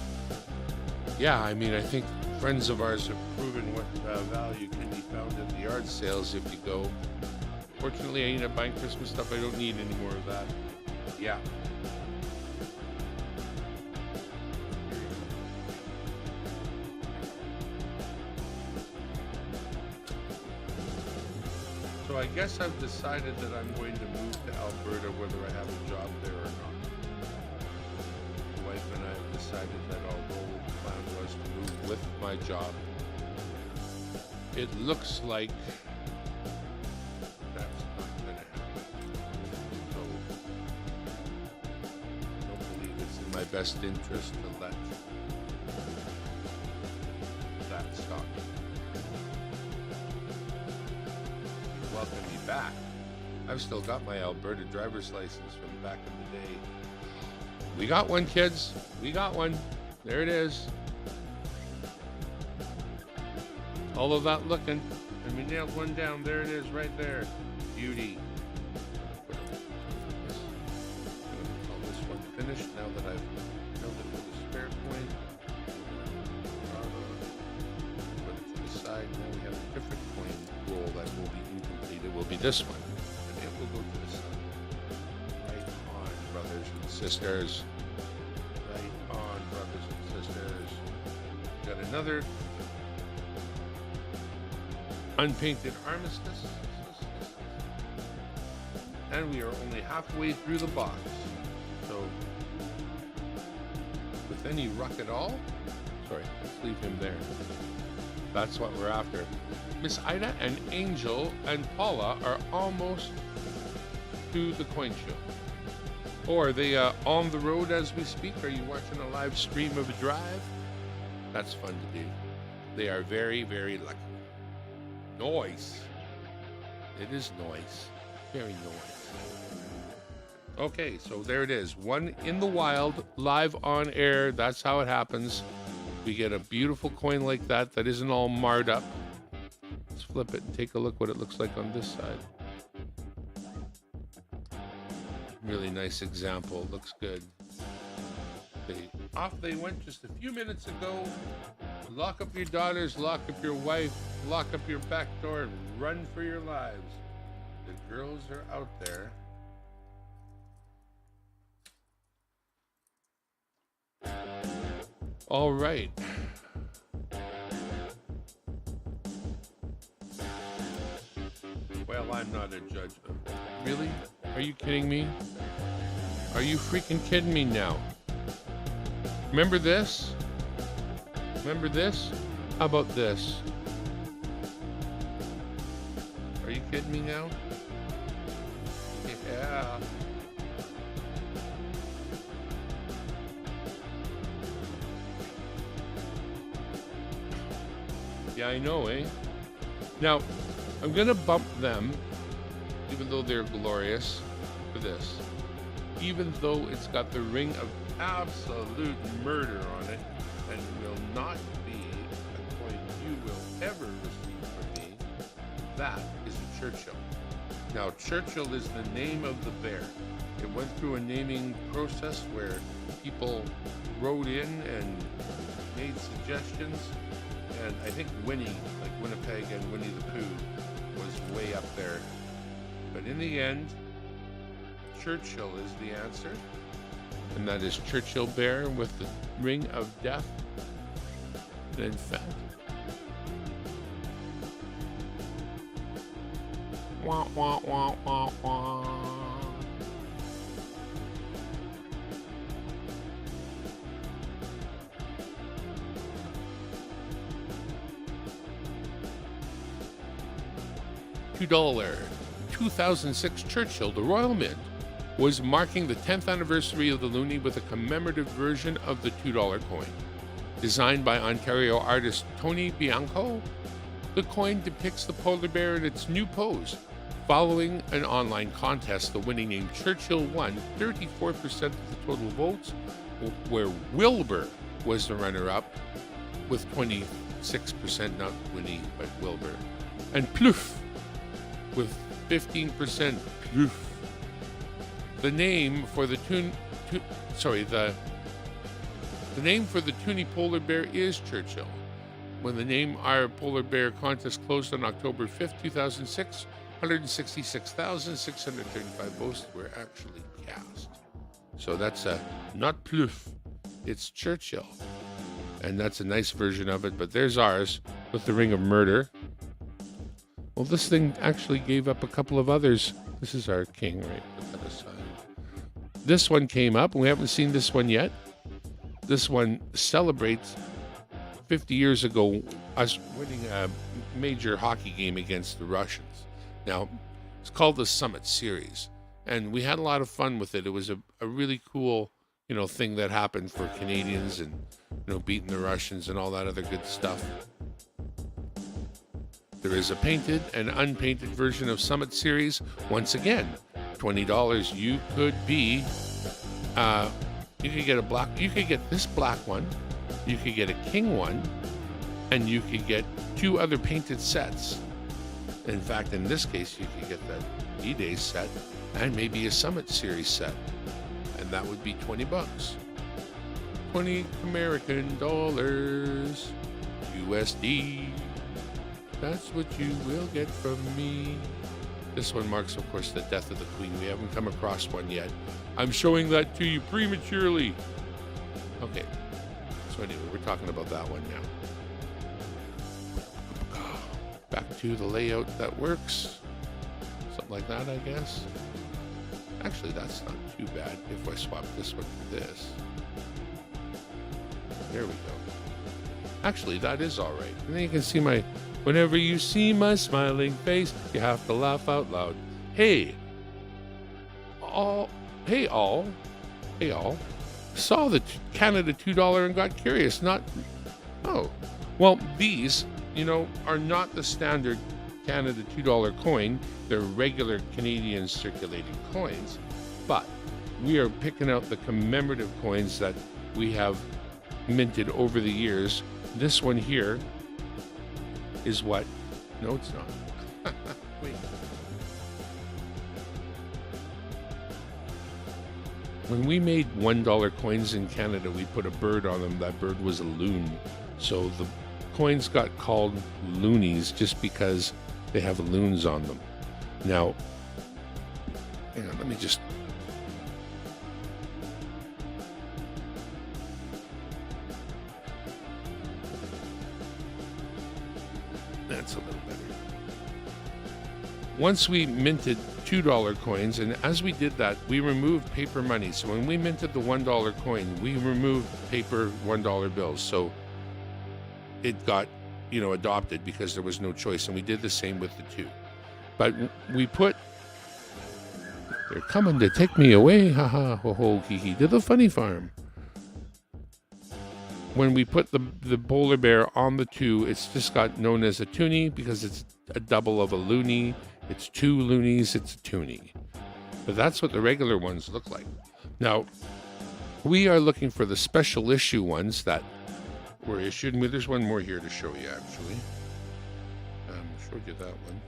Yeah, I mean, I think friends of ours have proven what value can be found at the yard sales if you go. Fortunately, I end up buying Christmas stuff. I don't need any more of that. Yeah. So I guess I've decided that I'm going to move to Alberta whether I have a job there or not. My wife and I have decided that although the plan was to move with my job, it looks like that's not going to happen. So I don't believe it's in my best interest to let that stop. Welcome me back. I've still got my Alberta driver's license from back in the day. We got one, kids. We got one. There it is. All of that looking, and we nailed one down. There it is, right there. Beauty. Call this one finished now that I've filled it with a spare coin. Put it to the side. Now we have a different coin roll that will be incomplete. It will be this one, and it will go to the side. Right on, brothers and sisters. Right on, brothers and sisters. Got another unpainted armistice, and we are only halfway through the box. So, with any ruck at all, sorry, let's leave him there. That's what we're after. Miss Ida and Angel and Paula are almost to the coin show. Or are they on the road as we speak? Are you watching a live stream of a drive? That's fun to do. They are very, very lucky. Noise. It is noise. Very noise. Okay, so there it is. One in the wild, live on air. That's how it happens. We get a beautiful coin like that that isn't all marred up. Let's flip it and take a look what it looks like on this side. Really nice example. Looks good. Off they went just a few minutes ago. Lock up your daughters, lock up your wife, lock up your back door, and run for your lives. The girls are out there. All right. Well, I'm not a judge. Really? Are you kidding me? Are you freaking kidding me now? Remember this? Remember this? How about this? kidding me now? Yeah. Yeah, I know, eh? Now, I'm going to bump them, even though they're glorious, for this. Even though it's got the ring of absolute murder on it, and will not be a coin you will ever receive from me, that is a Churchill. Now, Churchill is the name of the bear. It went through a naming process where people wrote in and made suggestions. And I think Winnie, like Winnipeg and Winnie the Pooh, was way up there. But in the end, Churchill is the answer. And that is Churchill Bear with the Ring of Death. And in fact, wah, wah, wah, wah, wah. $2 2006 Churchill, the Royal Mint, was marking the 10th anniversary of the loonie with a commemorative version of the $2 coin. Designed by Ontario artist Tony Bianco, the coin depicts the polar bear in its new pose. Following an online contest, the winning name Churchill won 34% of the total votes, where Wilbur was the runner-up with 26%, not Winnie, but Wilbur. And Plouf with 15%. Plouf. The name for the the name for the Toonie polar bear is Churchill. When the Name Our Polar Bear contest closed on October 5th, 2006, 166,635 votes were actually cast. So that's not Plouf, it's Churchill. And that's a nice version of it, but there's ours with the Ring of Murder. Well, this thing actually gave up a couple of others. This is our king, right? Put that aside. This one came up, and we haven't seen this one yet. This one celebrates 50 years ago us winning a major hockey game against the Russians. Now, it's called the Summit Series, and we had a lot of fun with it. It was a really cool, thing that happened for Canadians and, beating the Russians and all that other good stuff. There is a painted and unpainted version of Summit Series. Once again, $20. You could be, you could get this black one, you could get a king one, and you could get two other painted sets. In fact, in this case, you could get the D-Day set and maybe a Summit Series set, and that would be $20. 20 American dollars, USD. That's what you will get from me. This one marks, of course, the death of the Queen. We haven't come across one yet. I'm showing that to you prematurely. Okay. So anyway, we're talking about that one now. Back to the layout that works. Something like that, I guess. Actually, that's not too bad if I swap this one for this. There we go. Actually, that is all right. And then you can see my... Whenever you see my smiling face, you have to laugh out loud. Hey all. Saw the Canada $2 and got curious. Well, these, are not the standard Canada $2 coin. They're regular Canadian circulating coins. But we are picking out the commemorative coins that we have minted over the years. This one here is what? No, it's not. Wait. When we made $1 coins in Canada, we put a bird on them. That bird was a loon. So the coins got called loonies just because they have loons on them. Now, hang on, let me just... That's a little better. Once we minted $2 coins, and as we did that, we removed paper money. So when we minted the $1 coin, we removed paper $1 bills. So it got, adopted because there was no choice. And we did the same with the 2. But we put, they're coming to take me away, ha ha, ho ho, hee hee, to the funny farm. When we put the polar bear on the 2, it's just got known as a toonie because it's a double of a loony. It's 2 loonies, it's a toonie. But that's what the regular ones look like. Now, we are looking for the special issue ones that were issued. And there's one more here to show you, actually. Showed you that one.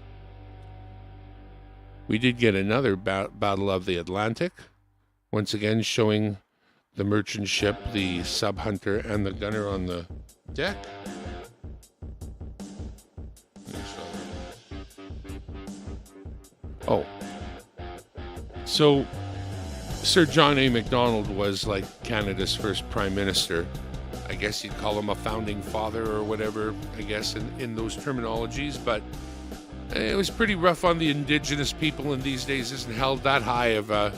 We did get another Battle of the Atlantic. Once again, showing the merchant ship, the sub-hunter, and the gunner on the deck. Oh. So, Sir John A. Macdonald was like Canada's first Prime Minister. I guess you'd call him a founding father or whatever, I guess, in those terminologies. But it was pretty rough on the Indigenous people, and these days isn't held that high of a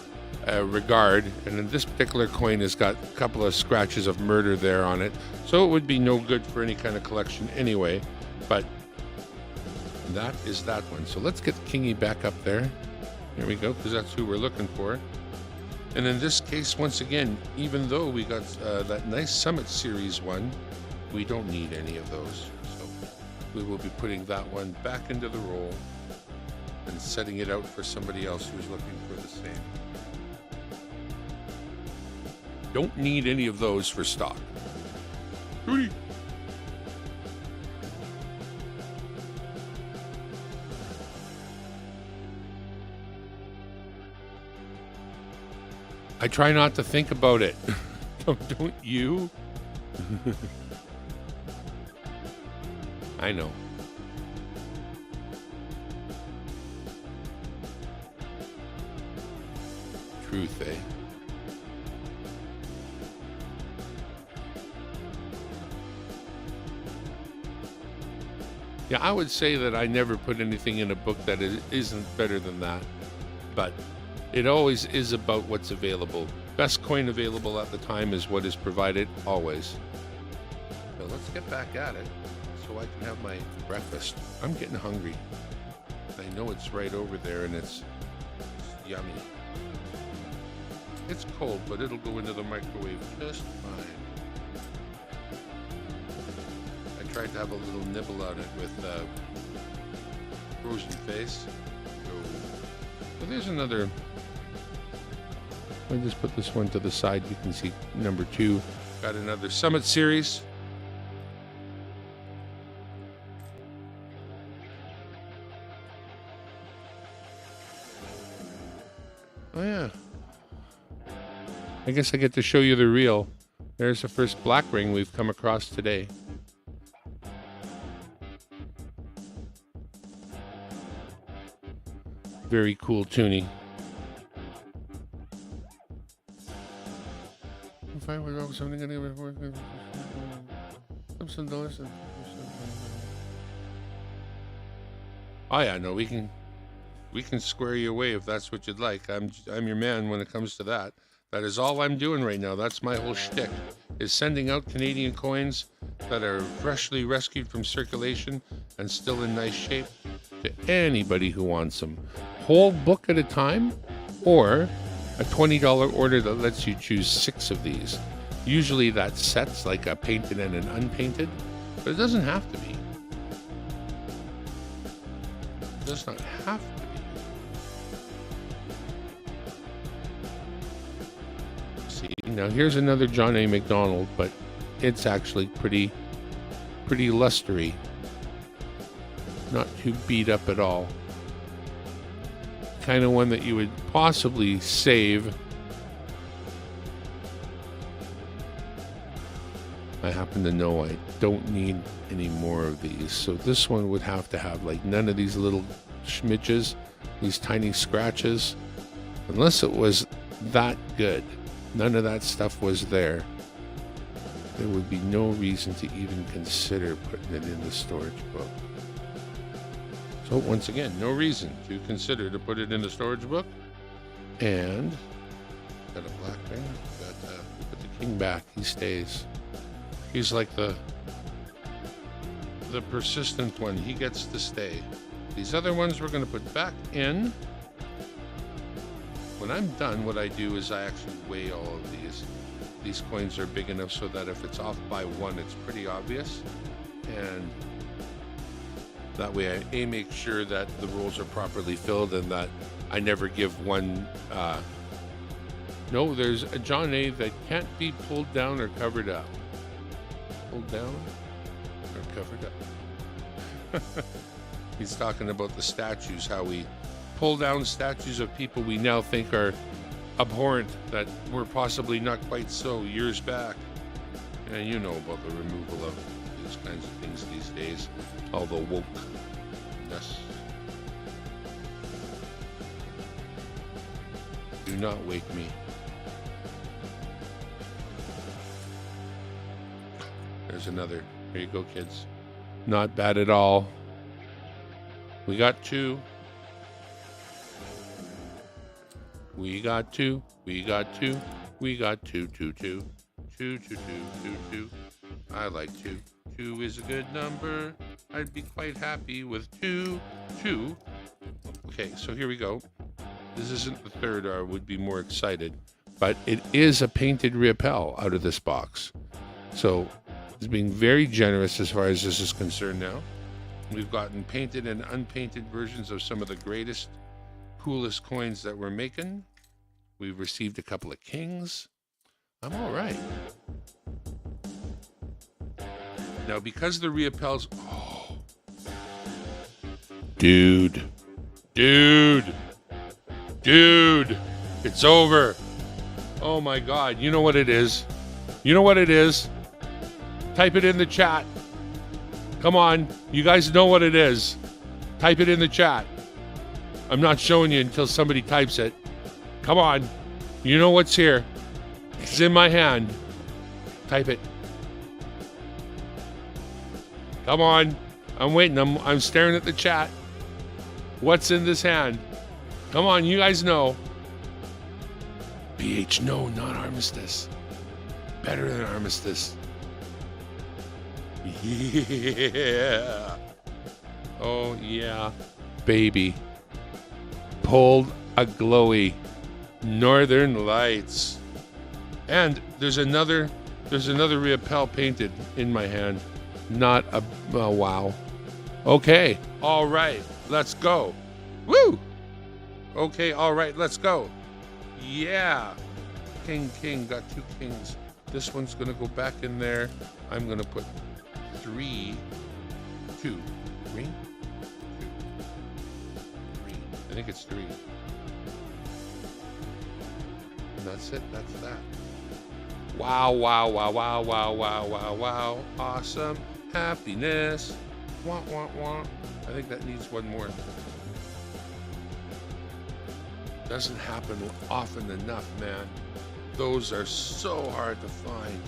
regard. And in this particular coin has got a couple of scratches of murder there on it. So it would be no good for any kind of collection anyway. But that is that one. So let's get Kingy back up there. There we go, because that's who we're looking for. And in this case, once again, even though we got that nice Summit Series one, we don't need any of those. So we will be putting that one back into the roll and setting it out for somebody else who's looking for the same. Don't need any of those for stock. Hootie! I try not to think about it. Don't you? I know. Truth, eh? Yeah, I would say that I never put anything in a book that isn't better than that. But it always is about what's available. Best coin available at the time is what is provided, always. So let's get back at it so I can have my breakfast. I'm getting hungry. I know it's right over there and it's yummy. It's cold, but it'll go into the microwave just fine. I tried to have a little nibble on it with frozen face. So there's another. I'll just put this one to the side. You can see number 2. Got another Summit Series. Oh yeah. I guess I get to show you the reel. There's the first black ring we've come across today. Very cool tuning. If I were something going to work, oh yeah, no, we can square you away if that's what you'd like. I'm your man when it comes to that. That is all I'm doing right now. That's my whole shtick, is sending out Canadian coins that are freshly rescued from circulation and still in nice shape to anybody who wants them. Whole book at a time, or a $20 order that lets you choose 6 of these. Usually that sets like a painted and an unpainted, but it doesn't have to be. It does not have to be. See, now here's another John A. Macdonald, but it's actually pretty lustery. Not too beat up at all. Kind of one that you would possibly save. I happen to know I don't need any more of these. So this one would have to have like none of these little schmidges, these tiny scratches. Unless it was that good, none of that stuff was there. There would be no reason to even consider putting it in the storage book. So once again, no reason to consider to put it in the storage book. And got a black ring. Put the king back. He stays. He's like the persistent one. He gets to stay. These other ones we're going to put back in. When I'm done, what I do is I actually weigh all of these. These coins are big enough so that if it's off by one, it's pretty obvious. And that way I make sure that the rolls are properly filled and that I never give one. No, there's a John A that can't be pulled down or covered up. Pulled down or covered up. He's talking about the statues, how we pull down statues of people we now think are abhorrent, that were possibly not quite so years back. And you know about the removal of these kinds of things these days, all the woke. Yes. Do not wake me. There's another. Here you go, kids. Not bad at all. We got two. We got two. We got two. We got two. Two. I like two. 2 is a good number. I'd be quite happy with 2. Okay, so here we go. This isn't the third, or I would be more excited, but it is a painted Riopelle out of this box. So it's being very generous as far as this is concerned now. We've gotten painted and unpainted versions of some of the greatest, coolest coins that we're making. We've received a couple of kings. I'm all right. Now, because the Riopelles... Oh. Dude. It's over. Oh, my God. You know what it is? Type it in the chat. Come on. You guys know what it is. Type it in the chat. I'm not showing you until somebody types it. Come on. You know what's here. It's in my hand. Type it. Come on. I'm waiting. I'm staring at the chat. What's in this hand? Come on, you guys know. BH, no, not Armistice. Better than Armistice. Yeah. Oh, yeah. Baby. Pulled a glowy Northern Lights. And there's another Riopelle painted in my hand. Not a... Oh, wow. Okay. All right. Let's go. Woo! Okay. All right. Let's go. Yeah. King. Got 2 kings. This one's going to go back in there. I'm going to put 3, 2, 3, 2, 3. I think it's 3. And that's it. That's that. Wow. Awesome. Happiness. Wah. I think that needs one more. Doesn't happen often enough, man. Those are so hard to find.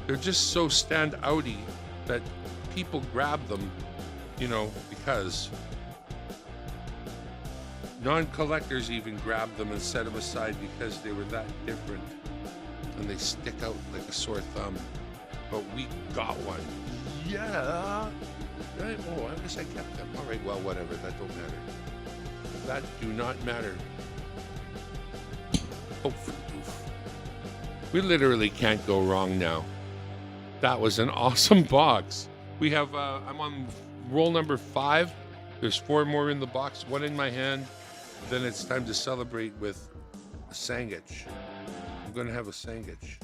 They're just so stand-outy that people grab them, because non-collectors even grab them and set them aside because they were that different. And they stick out like a sore thumb. But we got one. Yeah. Right? Oh, I guess I kept them. All right, well, whatever. That don't matter. That do not matter. Oh, oof. We literally can't go wrong now. That was an awesome box. We have, I'm on roll number 5. There's 4 more in the box, 1 in my hand. Then it's time to celebrate with a sandwich. I'm going to have a sandwich.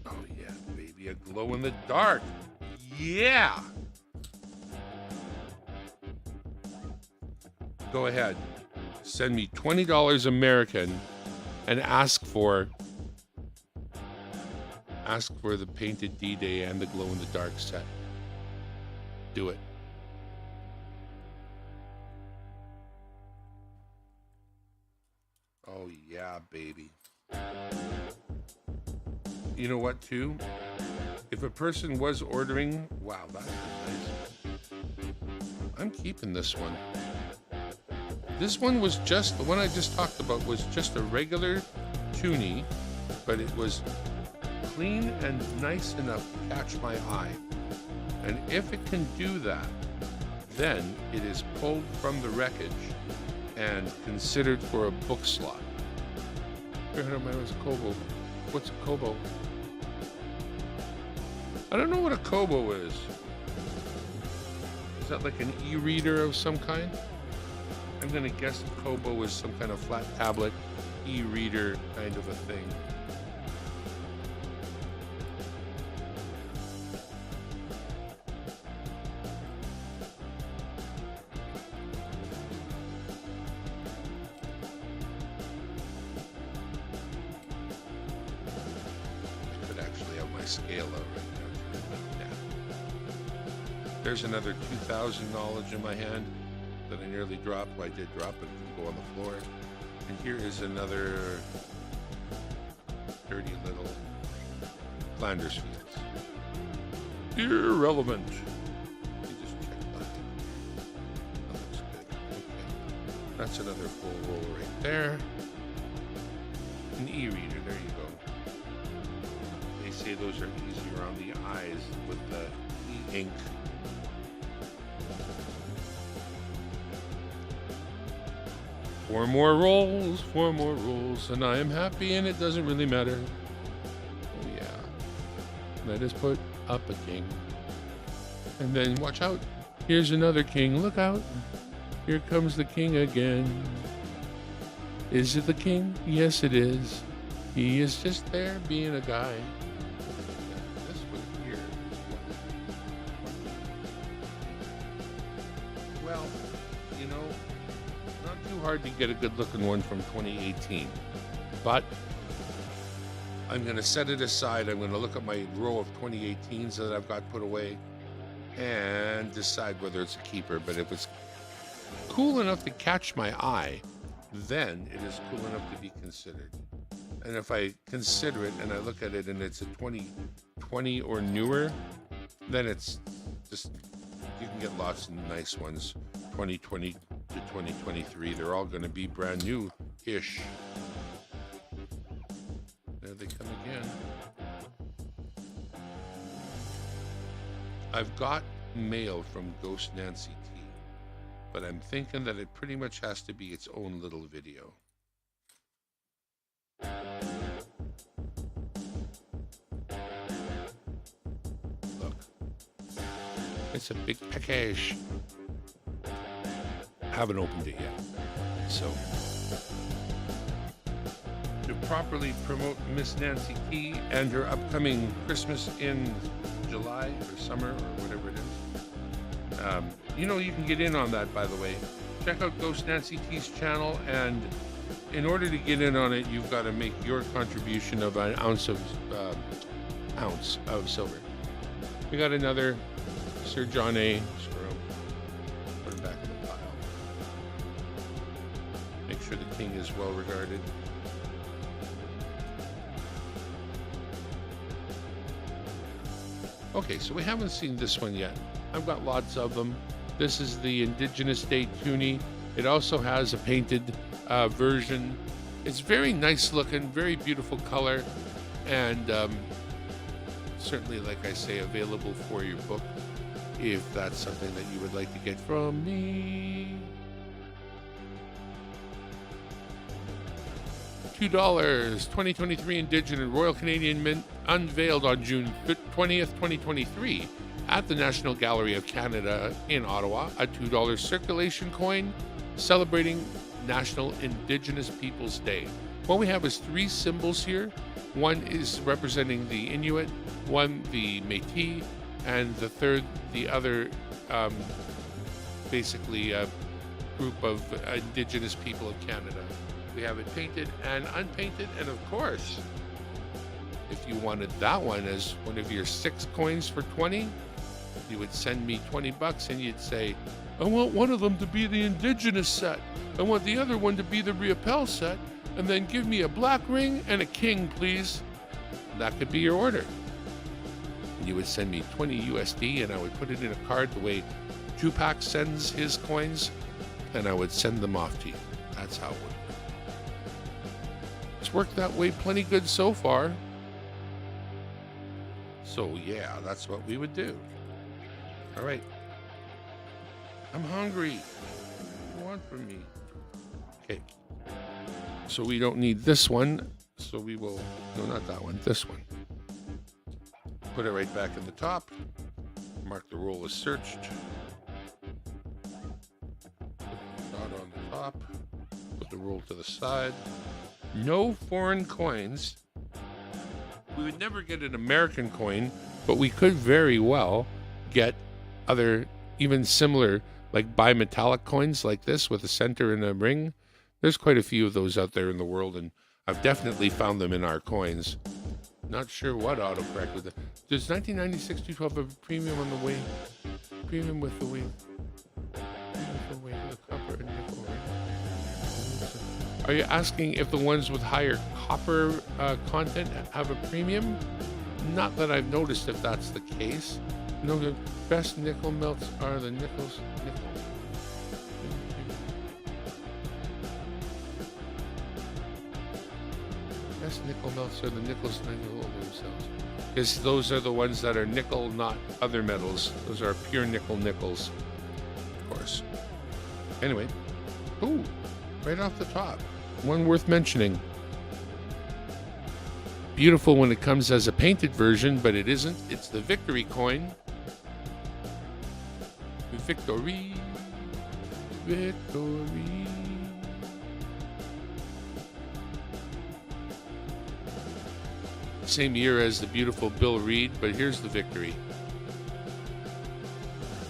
Oh, yeah, baby. A glow in the dark. Yeah. Go ahead. Send me $20 American and ask for the painted D-Day and the glow in the dark set. Do it. Oh yeah, baby. You know what, too? If a person was ordering, wow, that's nice. I'm keeping this one. This one was just, the one I just talked about was just a regular Twonie, but it was clean and nice enough to catch my eye. And if it can do that, Then it is pulled from the wreckage and considered for a book slot. What's a kobo? I don't know what a kobo is. Is that like an e-reader of some kind? I'm gonna guess a kobo is some kind of flat tablet e-reader kind of a thing. Scale out right now. Yeah. There's another 2,000 knowledge in my hand that I nearly dropped. Well, I did drop it, it didn't go on the floor. And here is another dirty little Flanders Fields. Irrelevant. You just check that. That looks good. Okay. That's another full roll right there. An e-reader, there you go. Say those are easier on the eyes with the e-ink. Four more rolls, and I am happy, and it doesn't really matter. Oh yeah. Let us put up a king. And then watch out. Here's another king. Look out. Here comes the king again. Is it the king? Yes, it is. He is just there being a guy. Well, you know, not too hard to get a good looking one from 2018, but I'm going to set it aside. I'm going to look at my row of 2018s that I've got put away and decide whether it's a keeper. But if it's cool enough to catch my eye, then it is cool enough to be considered. And if I consider it and I look at it and it's a 2020 or newer, then it's just, you can get lots of nice ones. 2020 to 2023, they're all going to be brand new-ish. There they come again. I've got mail from Ghost Nancy T, but I'm thinking that it pretty much has to be its own little video. Look, it's a big package. Haven't opened it yet. So, to properly promote Miss Nancy T and her upcoming Christmas in July or summer or whatever it is, you know, you can get in on that, by the way. Check out Ghost Nancy T's channel, and in order to get in on it, you've got to make your contribution of an ounce of silver. We got another Sir John A. Squirrel. Put it back in the pile. Make sure the king is well regarded. Okay, so we haven't seen this one yet. I've got lots of them. This is the Indigenous Day Toonie. It also has a painted version. It's very nice looking, very beautiful color, and certainly, like I say, available for your book if that's something that you would like to get from me. $2, 2023 Indigenous Royal Canadian Mint, unveiled on June 20th, 2023 at the National Gallery of Canada in Ottawa, a $2 circulation coin celebrating National Indigenous Peoples Day. What we have is three symbols here. One is representing the Inuit, one the Métis, and the third the other, basically a group of Indigenous people of Canada. We have it painted and unpainted, and of course, if you wanted that one as one of your 6 coins for 20, you would send me $20 and you'd say, I want one of them to be the Indigenous set. I want the other one to be the Riopelle set, and then give me a black ring and a king, please. That could be your order. And you would send me 20 USD, and I would put it in a card the way Tupac sends his coins, and I would send them off to you. That's how it would work. It's worked that way plenty good so far. So yeah, that's what we would do. All right. I'm hungry. What do you want from me? Okay. So we don't need this one. So we will, no, not that one, this one. Put it right back in the top. Mark the roll as searched. Put the dot on the top. Put the roll to the side. No foreign coins. We would never get an American coin, but we could very well get other, even similar, like bimetallic coins like this with a center and a ring. There's quite a few of those out there in the world, and I've definitely found them in our coins. Not sure what autocorrect with it. Does 1996 212 have a premium on the way? Premium with the weight. Premium with the weight of the copper and nickel, right? Are you asking if the ones with higher copper content have a premium? Not that I've noticed if that's the case. No, the best nickel melts are the nickel. Best nickel melts are the nickels themselves. Because those are the ones that are nickel, not other metals. Those are pure nickels, of course. Anyway, ooh, right off the top. One worth mentioning. Beautiful when it comes as a painted version, but it isn't. It's the Victory coin. Victory. Victory. Same year as the beautiful Bill Reed, but here's the Victory.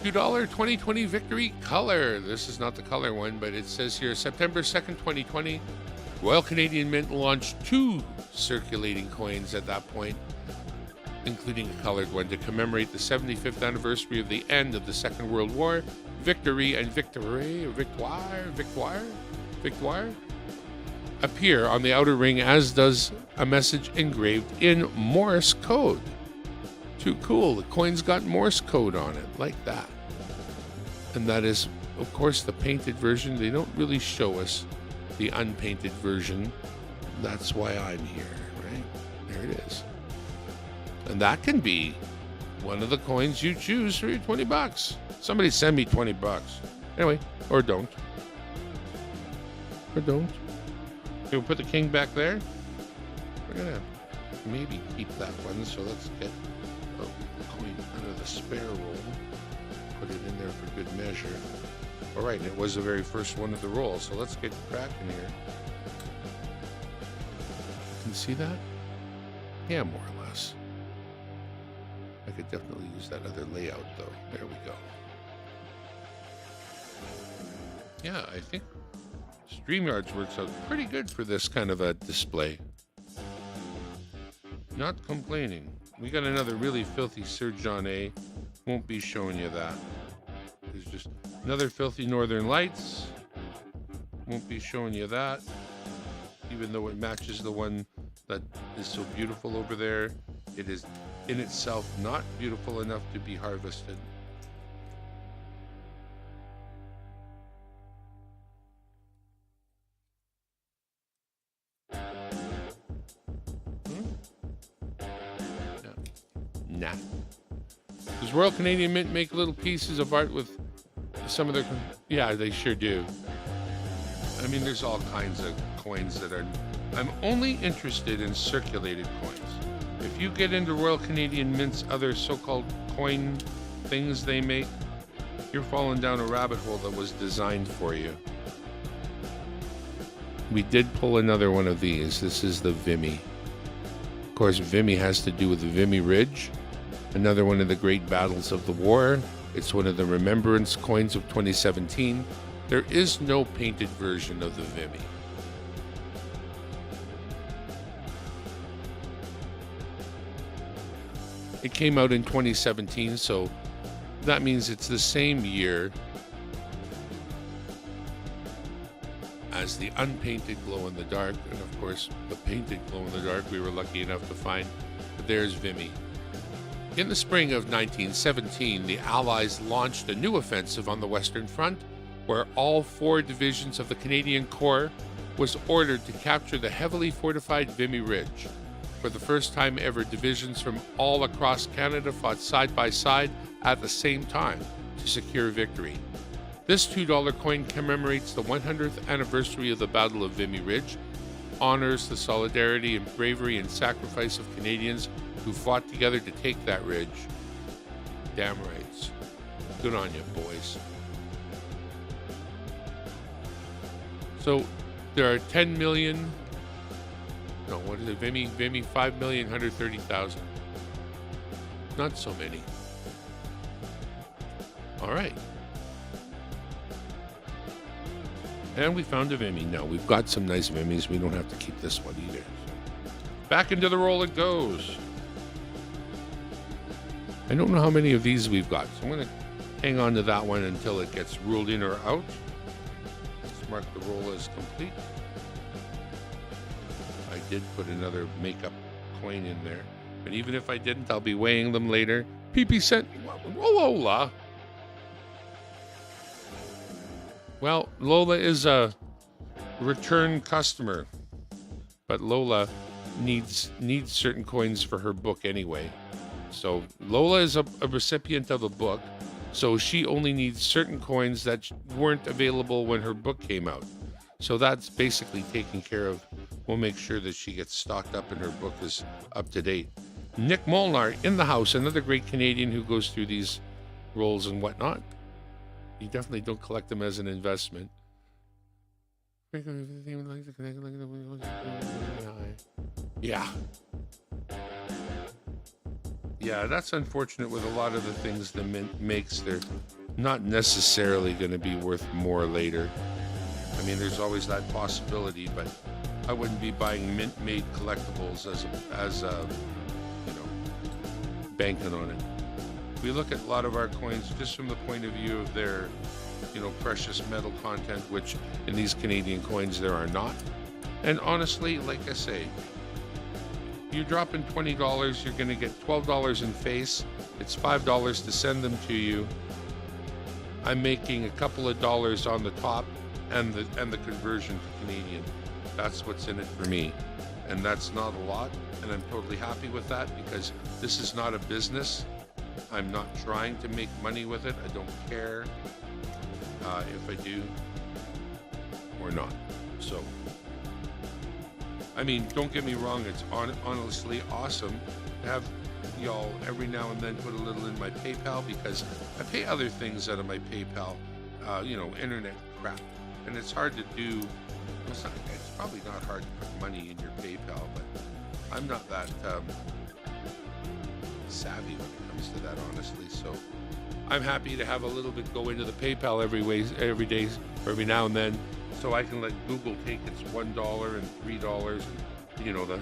$2 2020 Victory color. This is not the color one, but it says here September 2nd, 2020. Royal Canadian Mint launched 2 circulating coins at that point, including a colored one to commemorate the 75th anniversary of the end of the Second World War. Victory and Victoire appear on the outer ring, as does a message engraved in Morse code. Too cool. The coin's got Morse code on it, like that. And that is, of course, the painted version. They don't really show us the unpainted version. That's why I'm here, right? There it is. And that can be one of the coins you choose for your $20. Somebody send me $20. Anyway, or don't. Or don't. Okay, we'll put the king back there. We're gonna maybe keep that one, so let's get the coin out of the spare roll. Put it in there for good measure. All right, it was the very first one of the roll, so let's get cracking here. Can you see that? Yeah, more or less. I could definitely use that other layout, though. There we go. Yeah, I think StreamYards works out pretty good for this kind of a display. Not complaining. We got another really filthy Sir John A. Won't be showing you that. There's just another filthy Northern Lights. Won't be showing you that. Even though it matches the one that is so beautiful over there, it is in itself not beautiful enough to be harvested. Nah. Does Royal Canadian Mint make little pieces of art with some of their... Yeah, they sure do. I mean, there's all kinds of coins that are... I'm only interested in circulated coins. If you get into Royal Canadian Mint's other so-called coin things they make, you're falling down a rabbit hole that was designed for you. We did pull another one of these. This is the Vimy. Of course, Vimy has to do with the Vimy Ridge, another one of the great battles of the war. It's one of the remembrance coins of 2017. There is no painted version of the Vimy. It came out in 2017, so that means it's the same year as the unpainted glow-in-the-dark, and of course the painted glow-in-the-dark we were lucky enough to find. But there's Vimy. In the spring of 1917, the Allies launched a new offensive on the Western Front, where all 4 divisions of the Canadian Corps was ordered to capture the heavily fortified Vimy Ridge. For the first time ever, divisions from all across Canada fought side by side at the same time to secure victory. This $2 coin commemorates the 100th anniversary of the Battle of Vimy Ridge, honors the solidarity and bravery and sacrifice of Canadians who fought together to take that ridge. Damn rights. Good on you, boys. So there are 10 million. No, what is it? Vimy 5,130,000. Not so many. All right. And we found a Vimy. Now we've got some nice Vimys. We don't have to keep this one either. Back into the roll it goes. I don't know how many of these we've got, so I'm going to hang on to that one until it gets ruled in or out. Let's mark the roll as complete. I did put another makeup coin in there, but even if I didn't, I'll be weighing them later. PP sent Lola. Well, Lola is a return customer, but Lola needs certain coins for her book anyway. So Lola is a recipient of a book, so she only needs certain coins that weren't available when her book came out. So that's basically taken care of. We'll make sure that she gets stocked up and her book is up to date. Nick Molnar in the house, another great Canadian who goes through these rolls and whatnot. You definitely don't collect them as an investment. Yeah. Yeah, that's unfortunate with a lot of the things the Mint makes. They're not necessarily going to be worth more later. I mean, there's always that possibility, but I wouldn't be buying Mint-made collectibles as a banking on it. We look at a lot of our coins just from the point of view of their, precious metal content, which in these Canadian coins there are not. And honestly, like I say, you're dropping $20, you're going to get $12 in face. It's $5 to send them to you. I'm making a couple of dollars on the top and the conversion to Canadian. That's what's in it for me. And that's not a lot, and I'm totally happy with that because this is not a business. I'm not trying to make money with it. I don't care if I do or not. So, I mean, don't get me wrong. It's honestly awesome to have y'all every now and then put a little in my PayPal because I pay other things out of my PayPal, internet crap. And it's hard to do. It's probably not hard to put money in your PayPal, but I'm not that savvy when it comes to that, honestly. So I'm happy to have a little bit go into the PayPal every day, or every now and then, so I can let Google take its $1 and $3, and the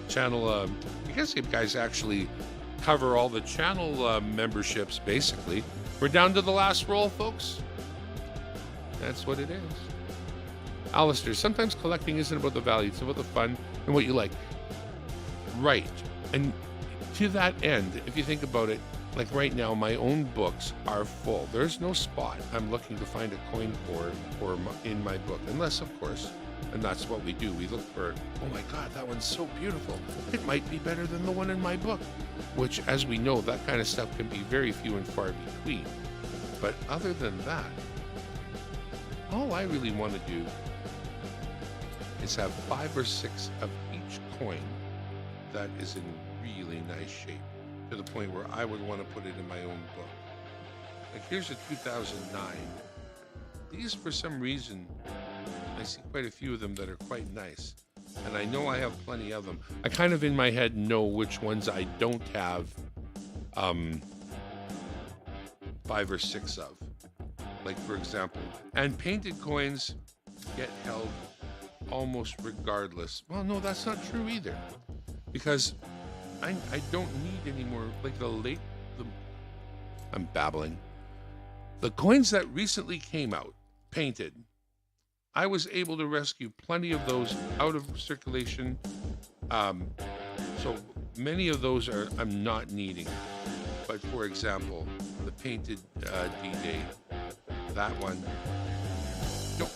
channel. I guess you guys actually cover all the channel memberships. Basically, we're down to the last roll, folks. That's what it is. Alistair, sometimes collecting isn't about the value, it's about the fun and what you like. Right. And to that end, if you think about it, like right now, my own books are full. There's no spot I'm looking to find a coin for in my book, unless, of course, and that's what we do. We look for, oh my God, that one's so beautiful. It might be better than the one in my book, which, as we know, that kind of stuff can be very few and far between. But other than that, all I really want to do is have 5 or 6 of each coin that is in really nice shape, to the point where I would want to put it in my own book. Like here's a 2009. These, for some reason, I see quite a few of them that are quite nice. And I know I have plenty of them. I kind of in my head know which ones I don't have 5 or 6 of. Like, for example, and painted coins get held almost regardless. Well, no, that's not true either, because I don't need any more, like I'm babbling. The coins that recently came out, painted, I was able to rescue plenty of those out of circulation. So many of those I'm not needing. But for example, the painted D-Day, that one, nope.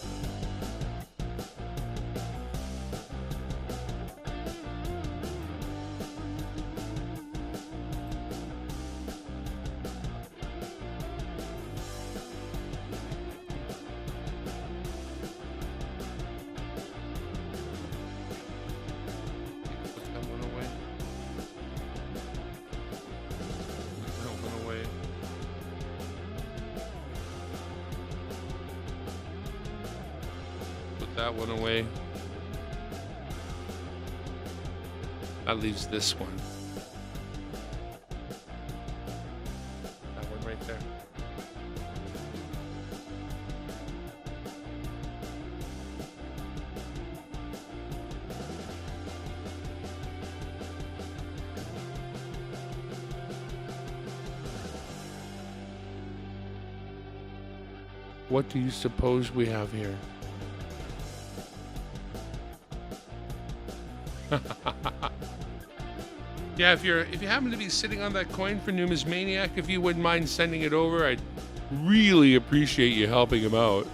that one away. That leaves this one. That one right there. What do you suppose we have here? Yeah, if you happen to be sitting on that coin for Numismaniac, if you wouldn't mind sending it over, I'd really appreciate you helping him out.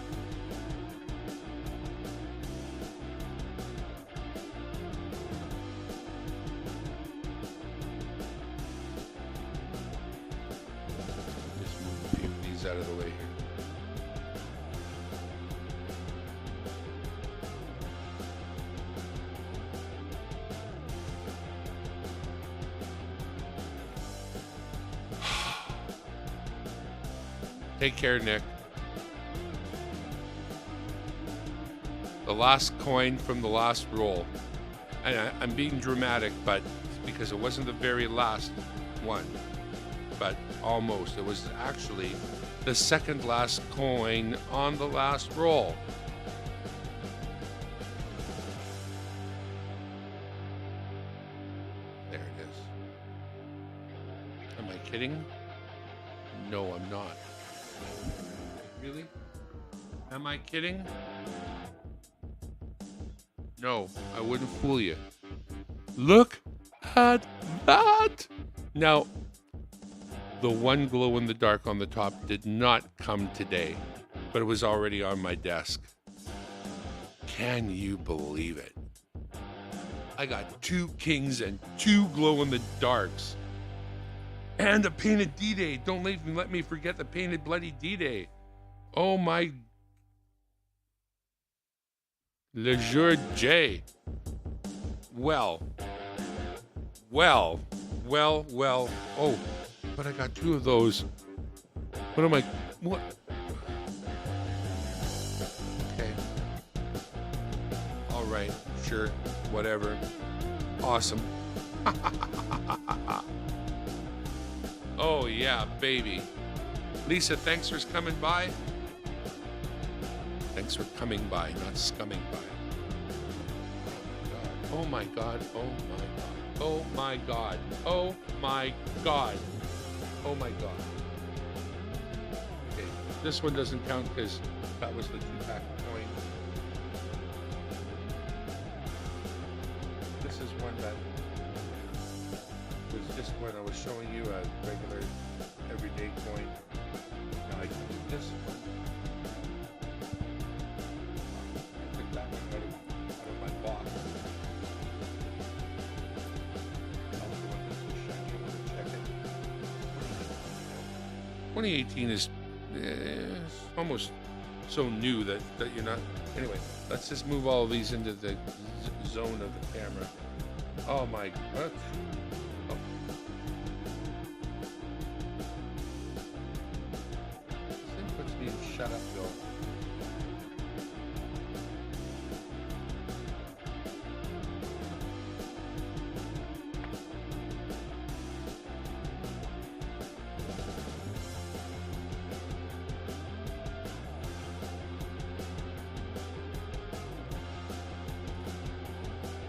Just move a few of these out of the way here. Take care, Nick. The last coin from the last roll. And I'm being dramatic, but it's because it wasn't the very last one. But almost. It was actually the second last coin on the last roll. There it is. Am I kidding? No, I'm not. Really? Am I kidding? No, I wouldn't fool you. Look at that! Now, the one glow in the dark on the top did not come today, but it was already on my desk. Can you believe it? I got 2 kings and 2 glow in the darks. And the painted D-Day. Don't let me forget the painted bloody D-Day. Oh my. Le jour J. Well. Oh, but I got 2 of those. What am I? What? Okay. All right. Sure. Whatever. Awesome. Oh, yeah, baby. Lisa, thanks for coming by. Thanks for coming by, not scumming by. Oh my God. Oh my God. Oh my God. Oh my God. Oh my God. Okay, this one doesn't count because that was the 2-pack coin. This is one that was just when I was showing you a regular everyday coin. Now I can do this one. I took that one out of my box. I'll do one that's so shiny, I want to check it. 2018 is almost so new that you're not. Anyway, let's just move all of these into the zone of the camera. Oh my God. Shut up, Bill.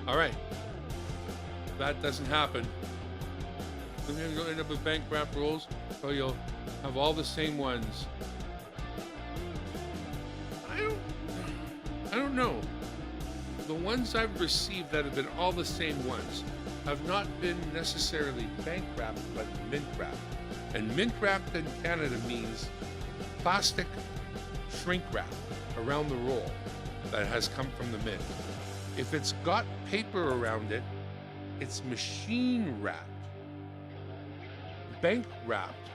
All right. That doesn't happen. Then you're going to end up with bank wrap rolls, so you'll have all the same ones. I don't know. The ones I've received that have been all the same ones have not been necessarily bank wrapped, but mint wrapped. And mint wrapped in Canada means plastic shrink wrap around the roll that has come from the mint. If it's got paper around it, it's machine wrapped. Bank wrapped,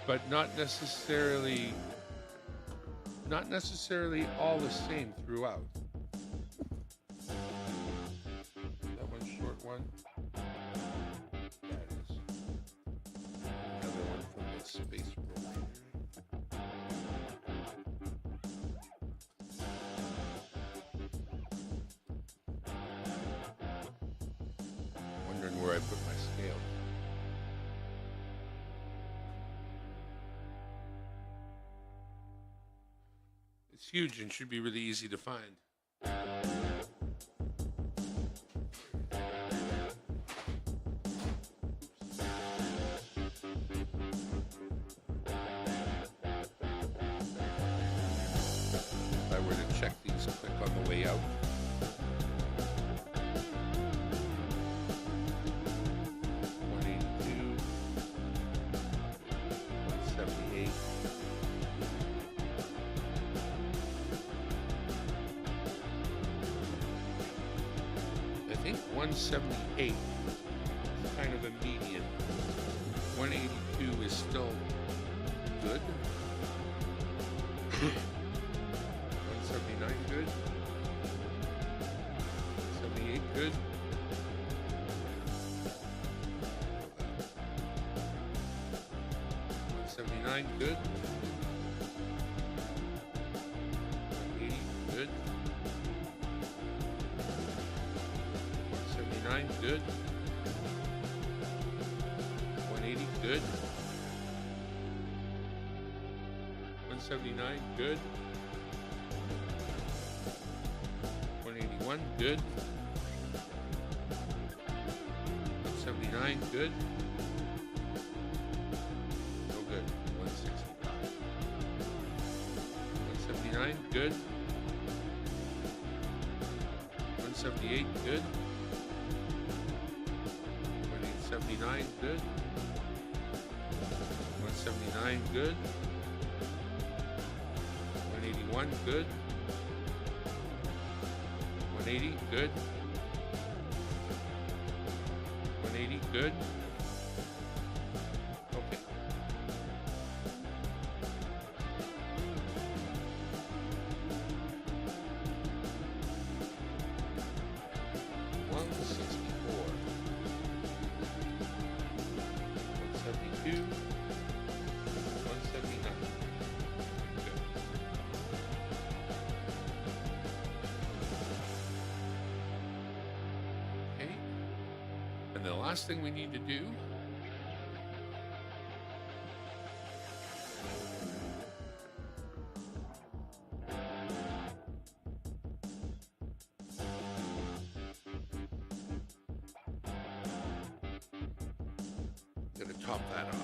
but not necessarily all the same throughout. That one short one. That is another one from the space roll. where I put my scale. It's huge and should be really easy to find. If I were to check these quick on the way out. I think 178 is kind of a median. 182 is still good. 179 good. 78 good. 179 good. 180 good. 179 good. 180 good. 179 good. 181 good. 179 good. No good. 165. 179 good. 178 good. 179 good. 179 good. 181 good. 180 good. 180 good. Okay. And the last thing we need to do gotta top that off.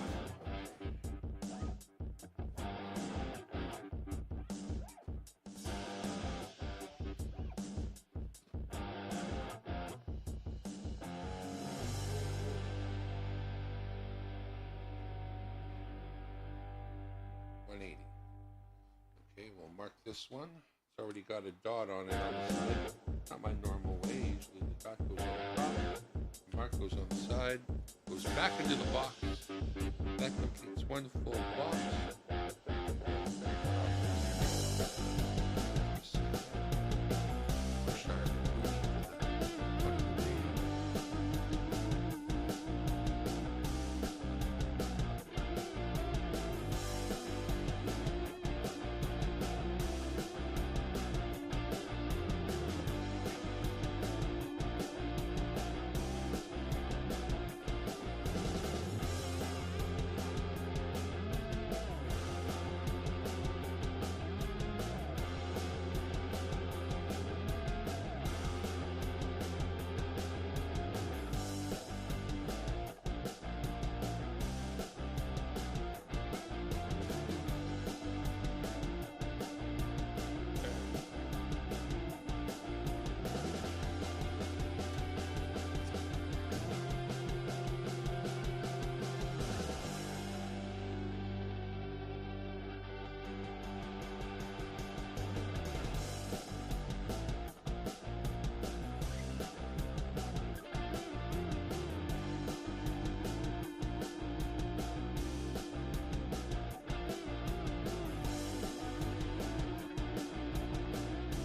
Okay, we'll mark this one. It's already got a dot on it on the side. Not my normal way. Usually the dot goes on the top. The mark goes on the side. Goes back into the box. That completes one full box.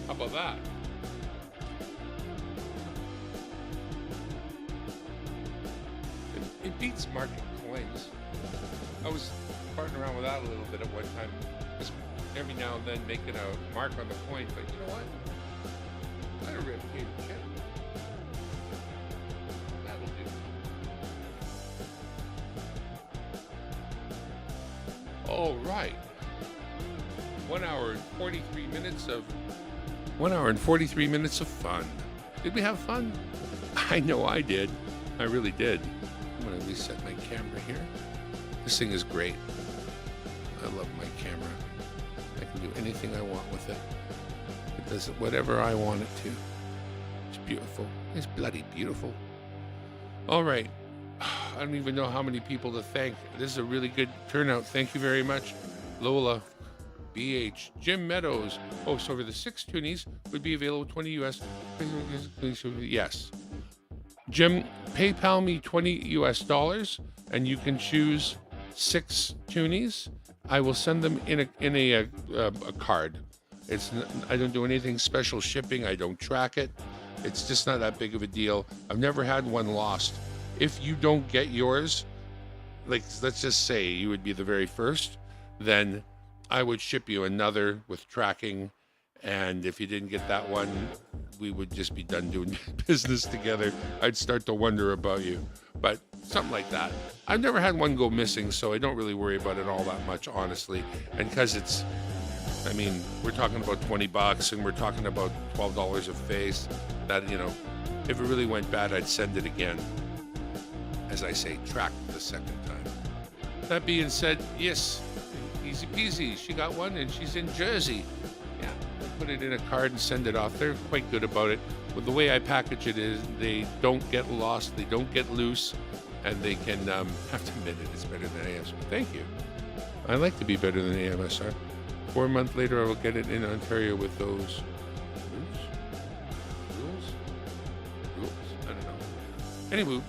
How about that? It beats marking coins. I was farting around with that a little bit at one time. Just every now and then making a mark on the coin, but you know what? I don't really care. That'll do. All right. 1 hour and 43 minutes of fun. Did we have fun? I know I did. I really did. I'm going to reset my camera here. This thing is great. I love my camera. I can do anything I want with it. It does whatever I want it to. It's beautiful. It's bloody beautiful. All right. I don't even know how many people to thank. This is a really good turnout. Thank you very much. Lola, BH, Jim Meadows. Oh, so for the 6 Twonies would be available 20 US. Yes. Jim, PayPal me $20 US and you can choose 6 Twonies. I will send them in a card. I don't do anything special shipping. I don't track it. It's just not that big of a deal. I've never had one lost. If you don't get yours, like let's just say you would be the very first, then I would ship you another with tracking. And if you didn't get that one, we would just be done doing business together. I'd start to wonder about you. But something like that. I've never had one go missing, so I don't really worry about it all that much, honestly. And because we're talking about $20 and we're talking about $12 a face, that, if it really went bad, I'd send it again. As I say, track the second time. That being said, yes, easy peasy. She got one and she's in Jersey. Yeah, put it in a card and send it off. They're quite good about it. But the way I package it is they don't get lost, they don't get loose, and they can, have to admit it, it's better than AMSR. Thank you. I like to be better than AMSR. 4 months later, I will get it in Ontario with those rules? I don't know. Anywho.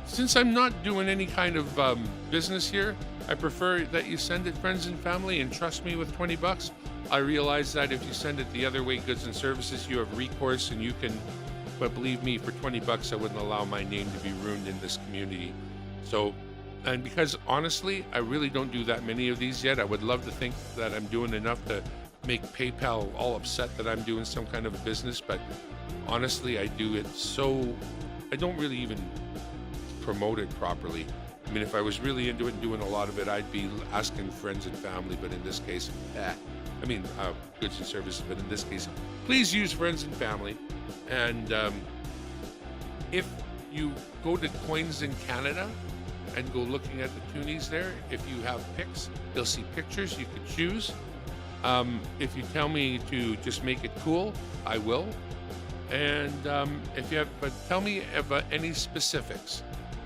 Since I'm not doing any kind of business here, I prefer that you send it friends and family and trust me with $20. I realize that if you send it the other way, goods and services, you have recourse and you can, but believe me, for $20, I wouldn't allow my name to be ruined in this community. So, and because honestly, I really don't do that many of these yet. I would love to think that I'm doing enough to make PayPal all upset that I'm doing some kind of a business, but honestly, I do it so, I don't really even promote it properly. I mean, if I was really into it and doing a lot of it, I'd be asking friends and family, but in this case, goods and services, but in this case, please use friends and family. And if you go to Coins in Canada and go looking at the Twonies there, if you have pics, you'll see pictures you could choose. If you tell me to just make it cool, I will. And but tell me about any specifics.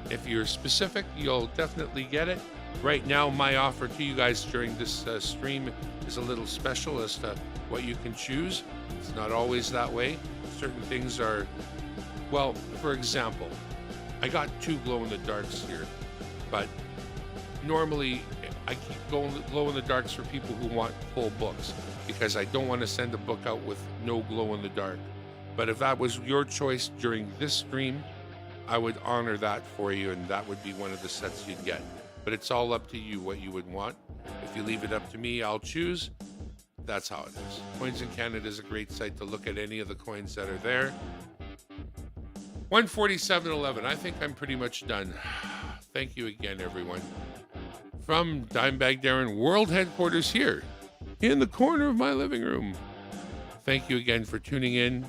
If you're specific, you'll definitely get it. Right now, my offer to you guys during this stream is a little special as to what you can choose. It's not always that way. Certain things are, well, for example, I got 2 glow-in-the-darks here, but normally I keep going glow-in-the-darks for people who want full books because I don't want to send a book out with no glow-in-the-dark. But if that was your choice during this stream, I would honor that for you, and that would be one of the sets you'd get. But it's all up to you what you would want. If you leave it up to me, I'll choose. That's how it is. Coins in Canada is a great site to look at any of the coins that are there. 147.11. I think I'm pretty much done. Thank you again, everyone. From Dimebag Darren World Headquarters here in the corner of my living room. Thank you again for tuning in.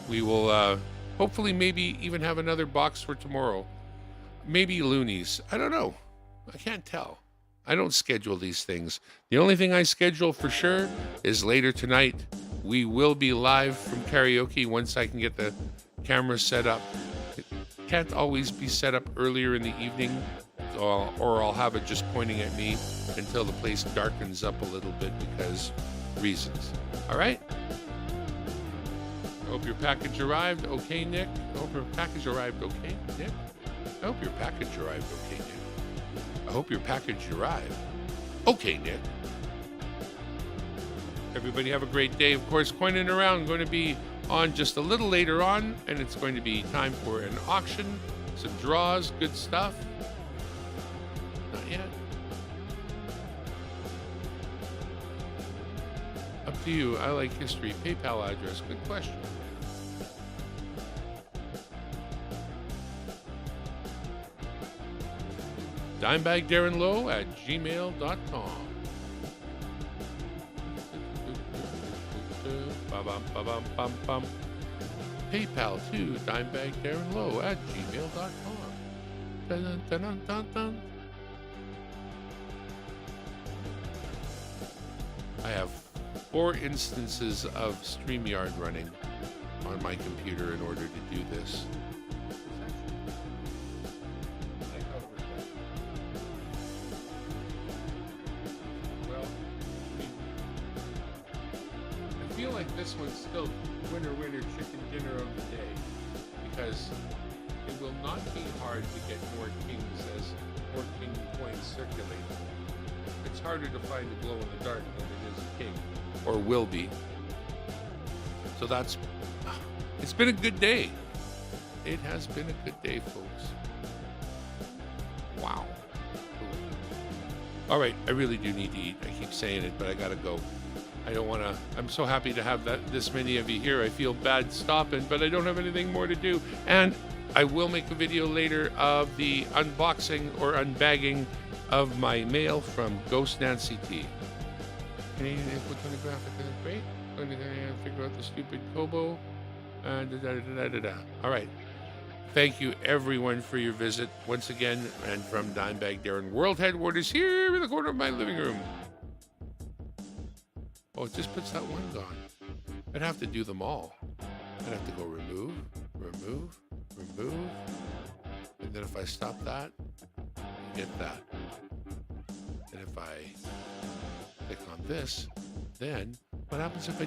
We will hopefully maybe even have another box for tomorrow. Maybe loonies. I don't know. I can't tell. I don't schedule these things. The only thing I schedule for sure is later tonight. We will be live from karaoke once I can get the camera set up. It can't always be set up earlier in the evening, or I'll have it just pointing at me until the place darkens up a little bit because reasons. All right? I hope your package arrived okay, Nick. I hope your package arrived okay, Nick. I hope your package arrived okay, Nick. I hope your package arrived okay, Nick. Everybody have a great day. Of course, Coining Around going to be on just a little later on, and it's going to be time for an auction, some draws, good stuff. Not yet. Up to you. I like history. PayPal address. Good question. dimebagdarrenlow@gmail.com. Ba-bum. PayPal to dimebagdarrenlow@gmail.com. Dun, dun, dun, dun, dun. I have 4 instances of StreamYard running on my computer in order to do this. Well, I feel like this one's still winner chicken dinner of the day, because it will not be hard to get more kings as more king coins circulate. It's harder to find a glow in the dark than it is a king, or will be. So it's been a good day. It has been a good day, folks. Wow. All right, I really do need to eat. I keep saying it, but I gotta go. I don't want to. I'm so happy to have this many of you here. I feel bad stopping, but I don't have anything more to do. And I will make a video later of the unboxing or unbagging of my mail from Ghost Nancy T. Canadian input on the graphic is great. I'm going to figure out the stupid Kobo. All right. Thank you, everyone, for your visit once again. And from Dimebag Darren, World Headquarters here in the corner of my living room. Oh, it just puts that one gone. I'd have to do them all. I'd have to go remove. And then if I stop that, you get that. And if I click on this, then what happens if I